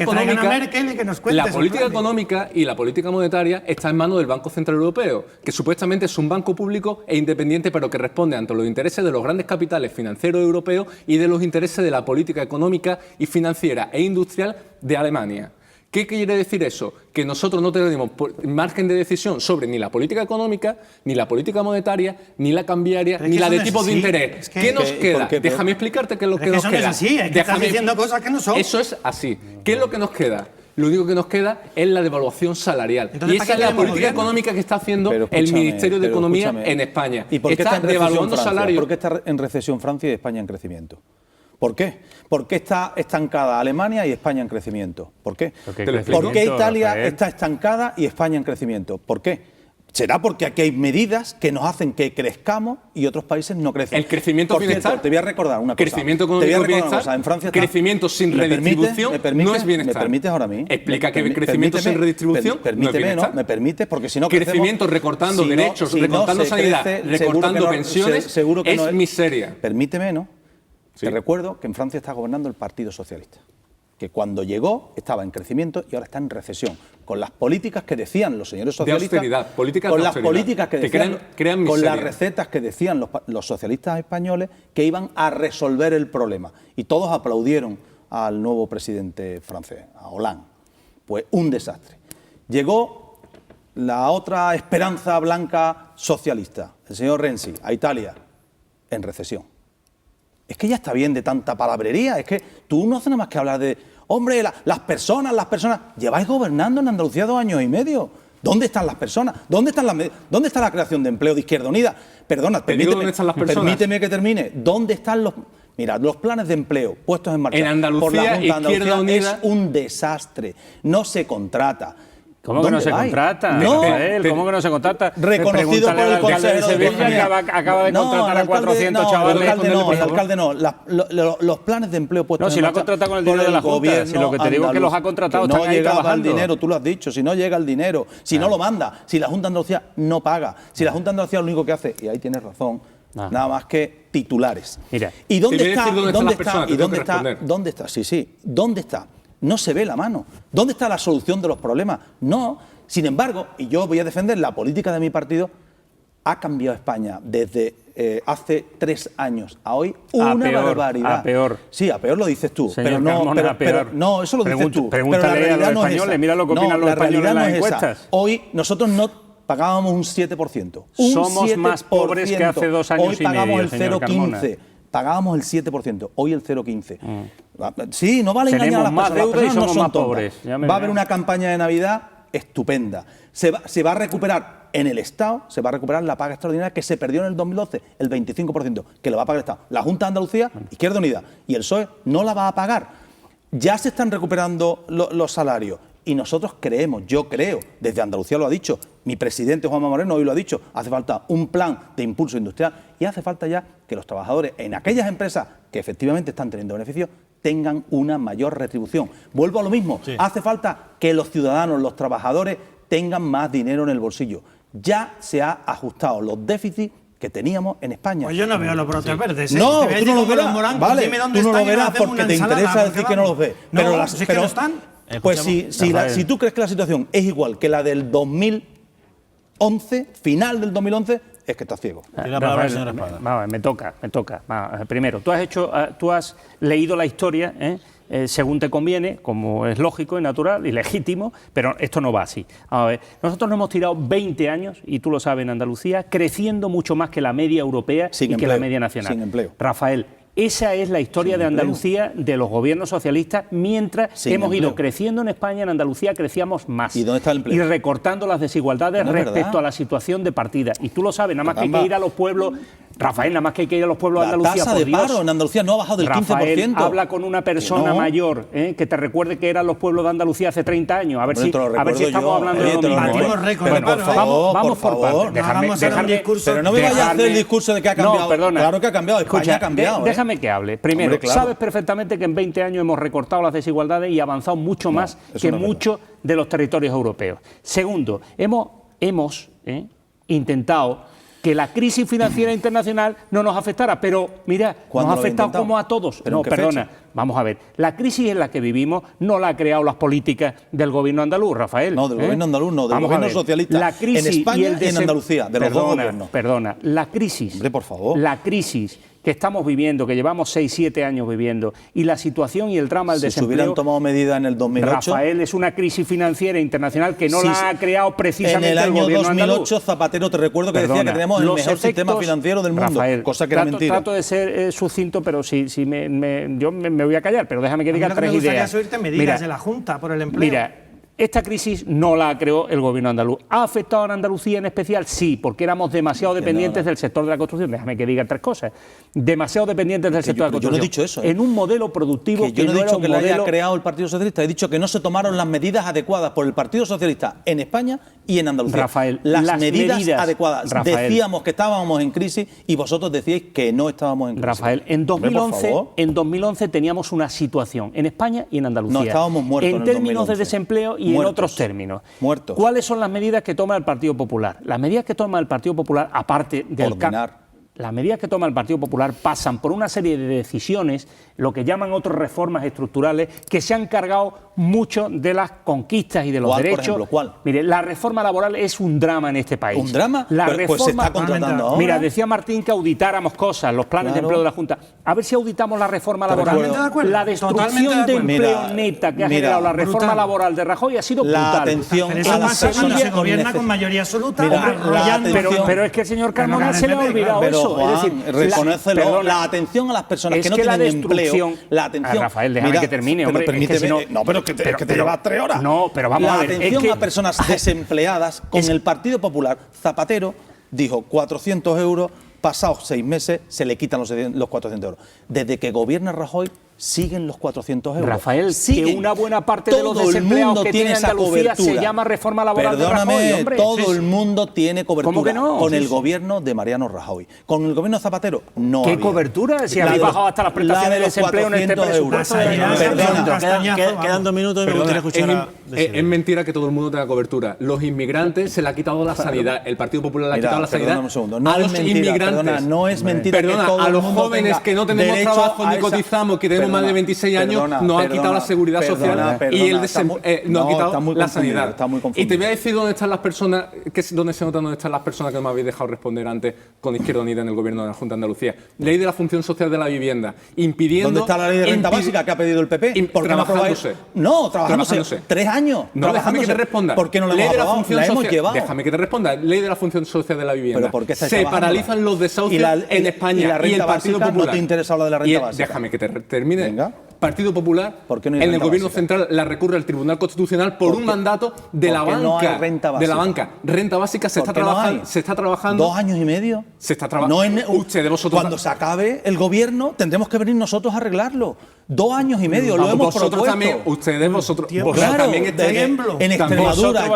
Speaker 2: económica y la política monetaria está en manos del Banco Central Europeo, que supuestamente es un banco público e independiente, pero que responde ante los intereses de los grandes capitales financieros europeos y de los intereses de la política económica y financiera e industrial de Alemania. ¿Qué quiere decir eso? Que nosotros no tenemos margen de decisión sobre ni la política económica, ni la política monetaria, ni la cambiaria, ni la de tipos de interés. ¿Qué nos queda? Déjame explicarte qué es lo que nos queda.
Speaker 3: No es así, es que estás diciendo cosas que no son.
Speaker 2: Eso es así. ¿Qué es lo que nos queda? Lo único que nos queda es la devaluación salarial.
Speaker 3: Entonces,
Speaker 2: y esa es la política económica que está haciendo el Ministerio de Economía en España.
Speaker 5: ¿Y por qué
Speaker 2: está devaluando salarios?
Speaker 5: ¿Por qué está en recesión Francia y España en crecimiento? ¿Por qué? ¿Por qué está estancada Alemania y España en crecimiento? ¿Por qué? ¿Por qué Italia está estancada y España en crecimiento? ¿Por qué? ¿Será porque aquí hay medidas que nos hacen que crezcamos y otros países no crecen?
Speaker 2: El crecimiento bienestar.
Speaker 5: Te voy a recordar una cosa.
Speaker 2: Crecimiento económico bienestar.
Speaker 5: En Francia
Speaker 2: crecimiento sin redistribución no es bienestar.
Speaker 5: ¿Me permites ahora a mí?
Speaker 2: Explica que crecimiento sin redistribución no es bienestar.
Speaker 5: ¿Me permites? Porque si no
Speaker 2: crecimiento recortando derechos, recortando sanidad, recortando pensiones, es miseria.
Speaker 5: Permíteme, ¿no? Te recuerdo que en Francia está gobernando el Partido Socialista, que cuando llegó estaba en crecimiento y ahora está en recesión, con las políticas que decían los señores socialistas,
Speaker 2: de austeridad, políticas
Speaker 5: con
Speaker 2: de
Speaker 5: las
Speaker 2: austeridad,
Speaker 5: políticas que decían,
Speaker 2: crean miseria.
Speaker 5: con las recetas que decían los socialistas españoles que iban a resolver el problema, y todos aplaudieron al nuevo presidente francés, a Hollande. Pues un desastre. Llegó la otra esperanza blanca socialista, el señor Renzi, a Italia, en recesión. Es que ya está bien de tanta palabrería, es que tú no haces nada más que hablar de, hombre, las personas, lleváis gobernando en Andalucía 2 años y medio. ¿Dónde están las personas? ¿Dónde está la creación de empleo de Izquierda Unida? Perdona, permíteme que termine. ¿Dónde están los planes de empleo puestos en marcha
Speaker 2: en Andalucía,
Speaker 5: por la Junta de
Speaker 2: Izquierda Unida
Speaker 5: es un desastre. No se contrata.
Speaker 4: ¿Cómo que no se contrata?
Speaker 5: No.
Speaker 4: ¿Cómo que no se contrata?
Speaker 5: Reconocido por el Consejo de Economía.
Speaker 4: Acaba de contratar a 400 chavales.
Speaker 5: El alcalde no. Los planes de empleo puestos
Speaker 4: en marcha. No, si lo ha contratado con el dinero de la Junta. Si lo que te digo es que los ha contratado, están ahí trabajando.
Speaker 5: No llegaba el dinero, tú lo has dicho. Si no llega el dinero, si no lo manda, si la Junta de Andalucía no paga, si la Junta de Andalucía lo único que hace, y ahí tienes razón, nada más que titulares.
Speaker 4: Mira.
Speaker 5: ¿Y dónde está? ¿Dónde está? Sí. ¿Dónde está? No se ve la mano. ¿Dónde está la solución de los problemas? No. Sin embargo, y yo voy a defender la política de mi partido, ha cambiado España desde hace 3 años a hoy una barbaridad.
Speaker 4: A peor.
Speaker 5: Sí, a peor lo dices tú.
Speaker 4: Señor
Speaker 5: pero no,
Speaker 4: Carmona, a peor.
Speaker 5: no, eso lo dices tú.
Speaker 4: Pregúntale
Speaker 5: pero la realidad
Speaker 4: a los
Speaker 5: no es
Speaker 4: españoles,
Speaker 5: esa.
Speaker 4: mira lo que opinan los españoles en las encuestas.
Speaker 5: Hoy nosotros no pagábamos un 7%.
Speaker 4: Somos más pobres que hace 2 años
Speaker 5: hoy
Speaker 4: y medio,
Speaker 5: pagamos el
Speaker 4: señor Carmona.
Speaker 5: 0,15. Pagábamos el 7%, hoy el 0,15. Sí, no vale engañar a las
Speaker 4: más
Speaker 5: personas.
Speaker 4: deuda y
Speaker 5: Las personas
Speaker 4: somos
Speaker 5: no son
Speaker 4: más
Speaker 5: tontas.
Speaker 4: pobres. Ya me
Speaker 5: Va a haber
Speaker 4: dirá.
Speaker 5: una campaña de Navidad estupenda. Se va a recuperar en el Estado, se va a recuperar la paga extraordinaria que se perdió en el 2012, el 25%, que lo va a pagar el Estado. La Junta de Andalucía, Izquierda Unida y el PSOE no la va a pagar. Ya se están recuperando los salarios. Y nosotros creemos, yo creo, desde Andalucía lo ha dicho, mi presidente Juanma Moreno hoy lo ha dicho, hace falta un plan de impulso industrial y hace falta ya que los trabajadores en aquellas empresas que efectivamente están teniendo beneficios tengan una mayor retribución. Vuelvo a lo mismo, hace falta que los ciudadanos, los trabajadores tengan más dinero en el bolsillo. Ya se ha ajustado los déficits que teníamos en España.
Speaker 3: Pues yo no veo los brotes verdes.
Speaker 5: No,
Speaker 3: Si te
Speaker 5: tú no los
Speaker 3: con
Speaker 5: verás.
Speaker 3: morancos,
Speaker 5: Vale,
Speaker 3: dime dónde
Speaker 5: tú no
Speaker 3: están
Speaker 5: lo
Speaker 3: y nos
Speaker 5: verás
Speaker 3: hacemos
Speaker 5: porque
Speaker 3: una
Speaker 5: te
Speaker 3: ensalada,
Speaker 5: interesa
Speaker 3: porque
Speaker 5: decir que no los ves.
Speaker 3: No, si es que no están.
Speaker 5: Pues si tú crees que la situación es igual que la del 2011, final del 2011, es que estás ciego.
Speaker 1: Tiene la palabra el señor Espada.
Speaker 4: Vamos, me toca. Primero, tú has leído la historia, según te conviene, como es lógico y natural y legítimo, pero esto no va así. A ver, nosotros nos hemos tirado 20 años, y tú lo sabes, en Andalucía, creciendo mucho más que la media europea que la media nacional.
Speaker 5: Sin empleo.
Speaker 4: Rafael, esa es la historia de Andalucía, de los gobiernos socialistas, mientras hemos ido creciendo en España. En Andalucía crecíamos más.
Speaker 5: ¿Y dónde está el empleo?
Speaker 4: Y recortando las desigualdades
Speaker 5: No es
Speaker 4: respecto
Speaker 5: verdad.
Speaker 4: a la situación de partida. Y tú lo sabes, nada más que hay
Speaker 5: Caramba.
Speaker 4: que ir a los pueblos, Rafael, nada más que hay que ir a los pueblos de
Speaker 5: La
Speaker 4: Andalucía,
Speaker 5: tasa
Speaker 4: por
Speaker 5: de
Speaker 4: Dios.
Speaker 5: paro en Andalucía no ha bajado del
Speaker 4: Rafael,
Speaker 5: 15%.
Speaker 4: habla con una persona
Speaker 5: no.
Speaker 4: mayor que te recuerde que eran los pueblos de Andalucía hace 30 años. A ver
Speaker 5: Hombre,
Speaker 4: si,
Speaker 5: te lo
Speaker 4: a ver
Speaker 5: recuerdo
Speaker 4: si estamos
Speaker 5: yo.
Speaker 4: hablando
Speaker 5: Oye,
Speaker 4: de lo
Speaker 5: te lo
Speaker 4: mismo.
Speaker 5: recuerdo.
Speaker 3: Batimos récord
Speaker 5: Pero
Speaker 3: de
Speaker 5: por
Speaker 3: paro,
Speaker 5: favor,
Speaker 4: vamos por
Speaker 5: favor.
Speaker 4: partes.
Speaker 3: No hagamos ahora un discurso.
Speaker 5: Pero no me vayas a hacer el discurso de que ha cambiado.
Speaker 4: No, perdona.
Speaker 5: Claro que ha cambiado. España
Speaker 4: Escucha,
Speaker 5: ha cambiado.
Speaker 4: déjame que hable. Primero,
Speaker 5: Hombre, claro.
Speaker 4: sabes perfectamente que en 20 años hemos recortado las desigualdades y avanzado mucho más
Speaker 5: eso
Speaker 4: que
Speaker 5: no es verdad.
Speaker 4: muchos de los territorios europeos. Segundo, hemos intentado que la crisis financiera internacional no nos afectara, pero mira,
Speaker 5: ¿Cuándo
Speaker 4: nos ha
Speaker 5: lo había
Speaker 4: afectado
Speaker 5: intentado?
Speaker 4: como a todos.
Speaker 5: ¿Pero
Speaker 4: No,
Speaker 5: en qué
Speaker 4: perdona,
Speaker 5: fecha?
Speaker 4: vamos a ver. La crisis en la que vivimos no la ha creado las políticas del gobierno andaluz, Rafael.
Speaker 5: No, del gobierno andaluz no, del
Speaker 4: Vamos a
Speaker 5: gobierno
Speaker 4: ver.
Speaker 5: socialista.
Speaker 4: La crisis
Speaker 5: En España y en
Speaker 4: desem-
Speaker 5: Andalucía, de los dos gobiernos.
Speaker 4: Perdona, la crisis.
Speaker 5: Hombre, por favor.
Speaker 4: La crisis que estamos viviendo, que llevamos 6, 7 años viviendo, y la situación y el drama del
Speaker 5: Si se
Speaker 4: desempleo.
Speaker 5: hubieran tomado medidas en el 2008...
Speaker 4: Rafael, es una crisis financiera internacional que no
Speaker 5: Sí,
Speaker 4: la ha creado precisamente
Speaker 5: en el año
Speaker 4: gobierno
Speaker 5: 2008,
Speaker 4: andaluz.
Speaker 5: Zapatero, te recuerdo que decía
Speaker 4: Perdona,
Speaker 5: que teníamos el
Speaker 4: los
Speaker 5: mejor sistema
Speaker 4: efectos-
Speaker 5: financiero del mundo,
Speaker 4: Rafael,
Speaker 5: cosa que era mentira.
Speaker 4: Trato de ser sucinto, pero yo me voy a callar, pero déjame que diga
Speaker 3: Lo que
Speaker 4: tres
Speaker 3: me gustaría
Speaker 4: ideas.
Speaker 3: es oírte medidas
Speaker 4: Mira,
Speaker 3: de la Junta por el empleo.
Speaker 4: Mira, esta crisis no la creó el gobierno andaluz. ¿Ha afectado a Andalucía en especial? Sí, porque éramos demasiado dependientes del sector de la construcción. Déjame que diga tres cosas. Demasiado dependientes del sector de la
Speaker 5: yo no he
Speaker 4: construcción.
Speaker 5: dicho eso, ¿eh?
Speaker 4: En un modelo productivo
Speaker 5: Que yo no he
Speaker 4: era
Speaker 5: dicho
Speaker 4: un
Speaker 5: que la haya
Speaker 4: modelo...
Speaker 5: creado el Partido Socialista, he dicho que no se tomaron las medidas adecuadas por el Partido Socialista en España y en Andalucía.
Speaker 4: Rafael,
Speaker 5: las medidas adecuadas.
Speaker 4: Rafael.
Speaker 5: Decíamos que estábamos en crisis y vosotros decíais que no estábamos en crisis.
Speaker 4: Rafael, en
Speaker 5: Hombre, por
Speaker 4: 2011,
Speaker 5: favor.
Speaker 4: en 2011 teníamos una situación en España y en Andalucía.
Speaker 5: No, estábamos muertos en
Speaker 4: en
Speaker 5: el
Speaker 4: términos
Speaker 5: 2011.
Speaker 4: de desempleo y en
Speaker 5: Muertos.
Speaker 4: otros términos.
Speaker 5: Muertos.
Speaker 4: ¿Cuáles son las medidas que toma el Partido Popular? Las medidas que toma el Partido Popular, aparte del
Speaker 5: Ordenar.
Speaker 4: Las medidas que toma el Partido Popular pasan por una serie de decisiones, lo que llaman otras reformas estructurales, que se han cargado mucho de las conquistas y de los
Speaker 5: ¿Cuál, por
Speaker 4: derechos.
Speaker 5: ejemplo, cuál?
Speaker 4: Mire, la reforma laboral es un drama en este país.
Speaker 5: ¿Un drama?
Speaker 4: La
Speaker 5: Pues
Speaker 4: reforma,
Speaker 5: se está contratando ahora.
Speaker 4: Mira, decía Martín que auditáramos cosas, los planes de
Speaker 5: Claro.
Speaker 4: empleo de la Junta. A ver si auditamos la reforma laboral.
Speaker 5: Totalmente de
Speaker 3: acuerdo.
Speaker 4: La
Speaker 3: Totalmente
Speaker 4: destrucción
Speaker 3: de
Speaker 4: de
Speaker 3: acuerdo.
Speaker 4: empleo
Speaker 5: Mira,
Speaker 4: neta que ha
Speaker 5: mira,
Speaker 4: generado la reforma
Speaker 3: brutal.
Speaker 4: laboral de Rajoy ha sido
Speaker 5: La
Speaker 4: brutal.
Speaker 5: atención
Speaker 3: Pero
Speaker 5: a
Speaker 3: eso
Speaker 5: las
Speaker 3: pasa cuando
Speaker 5: personas
Speaker 3: se gobierna
Speaker 5: con
Speaker 3: con mayoría absoluta.
Speaker 5: Mira,
Speaker 3: arrollando.
Speaker 5: la atención-
Speaker 4: Pero es que el señor Carmona
Speaker 3: Pero
Speaker 4: se le ha
Speaker 3: Pepe,
Speaker 4: olvidado
Speaker 5: Pero,
Speaker 4: eso.
Speaker 5: Juan,
Speaker 4: es decir,
Speaker 5: reconócelo,
Speaker 4: perdona,
Speaker 5: la atención a las personas
Speaker 4: es
Speaker 5: que no
Speaker 4: que la
Speaker 5: tienen empleo,
Speaker 4: destrucción-
Speaker 5: la atención...
Speaker 4: Rafael, déjame
Speaker 5: Mira,
Speaker 4: que termine,
Speaker 5: pero
Speaker 4: hombre, es que
Speaker 5: permíteme,
Speaker 4: si no-
Speaker 5: no, pero es que te
Speaker 4: pero-
Speaker 5: llevas 3 horas.
Speaker 4: No, pero vamos
Speaker 5: la
Speaker 4: a ver, es
Speaker 5: atención
Speaker 4: que-
Speaker 5: a personas desempleadas, con el Partido Popular, Zapatero dijo 400 euros, pasados 6 meses se le quitan los 400 euros. Desde que gobierna Rajoy, siguen los 400 euros.
Speaker 4: Rafael,
Speaker 5: siguen.
Speaker 4: que una buena parte de los
Speaker 5: Todo el
Speaker 4: desempleados
Speaker 5: mundo
Speaker 4: que
Speaker 5: tiene
Speaker 4: tiene
Speaker 5: esa
Speaker 4: Andalucía se
Speaker 5: cobertura.
Speaker 4: llama reforma laboral de
Speaker 5: Perdóname,
Speaker 4: Rajoy, hombre.
Speaker 5: todo
Speaker 4: Sí, sí.
Speaker 5: el mundo tiene cobertura.
Speaker 4: ¿Cómo que no?
Speaker 5: Con
Speaker 4: Sí,
Speaker 5: el
Speaker 4: sí.
Speaker 5: gobierno de Mariano Rajoy. Con el gobierno de Zapatero, no
Speaker 4: ¿Qué
Speaker 5: había.
Speaker 4: cobertura? Si
Speaker 5: La
Speaker 4: habéis
Speaker 5: de los-
Speaker 4: bajado hasta las prestaciones
Speaker 5: la
Speaker 4: de
Speaker 5: de los
Speaker 4: desempleo en este
Speaker 5: 400 euros.
Speaker 4: presupuesto.
Speaker 3: La sanidad,
Speaker 5: Perdona.
Speaker 3: un castañazo,
Speaker 1: Quedan 2 minutos y me
Speaker 2: Perdona,
Speaker 1: gustaría escuchar
Speaker 2: es mentira que todo el mundo tenga cobertura. Los inmigrantes se le ha quitado la sanidad. El Partido Popular le ha
Speaker 5: Mira,
Speaker 2: quitado la sanidad
Speaker 5: perdóname un segundo. No
Speaker 2: a
Speaker 5: es
Speaker 2: los
Speaker 5: mentira,
Speaker 2: inmigrantes.
Speaker 5: perdona, no es mentira que
Speaker 2: Perdona,
Speaker 5: todo
Speaker 2: a
Speaker 5: el
Speaker 2: los
Speaker 5: mundo
Speaker 2: jóvenes
Speaker 5: tenga
Speaker 2: que no tenemos
Speaker 5: derecho
Speaker 2: trabajo
Speaker 5: a
Speaker 2: ni
Speaker 5: esa-
Speaker 2: cotizamos, que tenemos últimos más de 26 años nos ha quitado la seguridad social y nos ha quitado la sanidad. Y te voy a decir dónde están las personas, dónde se nota dónde están las personas que no me habéis dejado responder antes con Izquierda Unida en el gobierno de la Junta de Andalucía. Ley de la función social de la vivienda, impidiendo...
Speaker 5: ¿Dónde está la ley de renta básica que ha pedido el PP?
Speaker 2: Trabajándose.
Speaker 5: No, trabajándose. 3 años.
Speaker 2: No, déjame que te responda.
Speaker 5: ¿Por qué no la hemos aprobado? La hemos llevado.
Speaker 2: Déjame que te responda. Ley de la función social de la vivienda.
Speaker 5: ¿Pero por qué estáis
Speaker 2: se
Speaker 5: trabajando?
Speaker 2: paralizan los desahucios en España
Speaker 5: y
Speaker 2: el Partido Popular.
Speaker 5: ¿No te interesa hablar de la renta básica?
Speaker 2: Déjame que te termine.
Speaker 5: Venga.
Speaker 2: Partido Popular
Speaker 5: ¿Por qué no hay
Speaker 2: en el
Speaker 5: renta
Speaker 2: gobierno
Speaker 5: básica?
Speaker 2: central la recurre al Tribunal Constitucional por un mandato de la banca.
Speaker 5: No hay renta básica.
Speaker 2: De la banca. Renta básica se está trabajando.
Speaker 5: 2 años y medio.
Speaker 2: Se está trabajando.
Speaker 5: Cuando se acabe el gobierno tendremos que venir nosotros a arreglarlo. 2 años y medio, lo hemos propuesto.
Speaker 2: También, vosotros
Speaker 5: claro,
Speaker 2: también estáis
Speaker 5: en Extremadura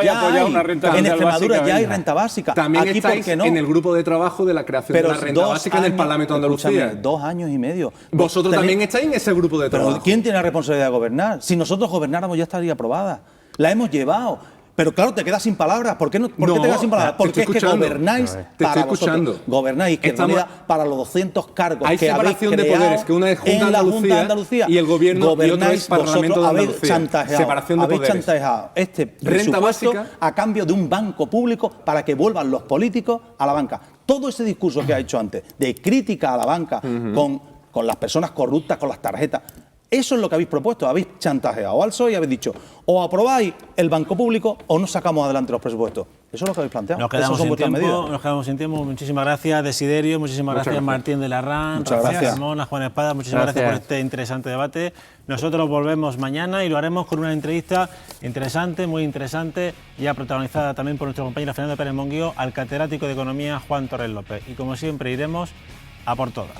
Speaker 5: ya hay renta básica.
Speaker 2: También
Speaker 5: aquí,
Speaker 2: estáis
Speaker 5: ¿por qué no?
Speaker 2: en el grupo de trabajo de la creación de la renta básica en el Parlamento de Andalucía.
Speaker 5: 2 años y medio.
Speaker 2: Vosotros también estáis en ese grupo de trabajo.
Speaker 5: Pero ¿quién tiene la responsabilidad de gobernar? Si nosotros gobernáramos ya estaría aprobada. La hemos llevado. Pero claro, te quedas sin palabras. ¿Por qué te quedas sin palabras? Porque es que gobernáis para vosotros. Gobernáis Izquierda Unida para los 200 cargos que habéis creado
Speaker 2: de poderes, que una es Junta de Andalucía y el gobierno y otro es Parlamento de Andalucía. Separación de poderes.
Speaker 5: Habéis chantajeado este presupuesto a cambio de un banco público para que vuelvan los políticos a la banca. Todo ese discurso que ha hecho antes de crítica a la banca con las personas corruptas, con las tarjetas. Eso es lo que habéis propuesto, habéis chantajeado al PSOE y habéis dicho o aprobáis el banco público o no sacamos adelante los presupuestos. Eso es lo que habéis planteado.
Speaker 1: Nos quedamos sin tiempo. Muchísimas gracias, Desiderio. Muchísimas gracias, Martín de Larrán.
Speaker 5: Muchas gracias.
Speaker 1: Ramón, a Juan Espada. Muchísimas gracias por este interesante debate. Nosotros volvemos mañana y lo haremos con una entrevista interesante, muy interesante, ya protagonizada también por nuestro compañero Fernando Pérez Monguío, al catedrático de Economía Juan Torres López. Y como siempre iremos a por todas.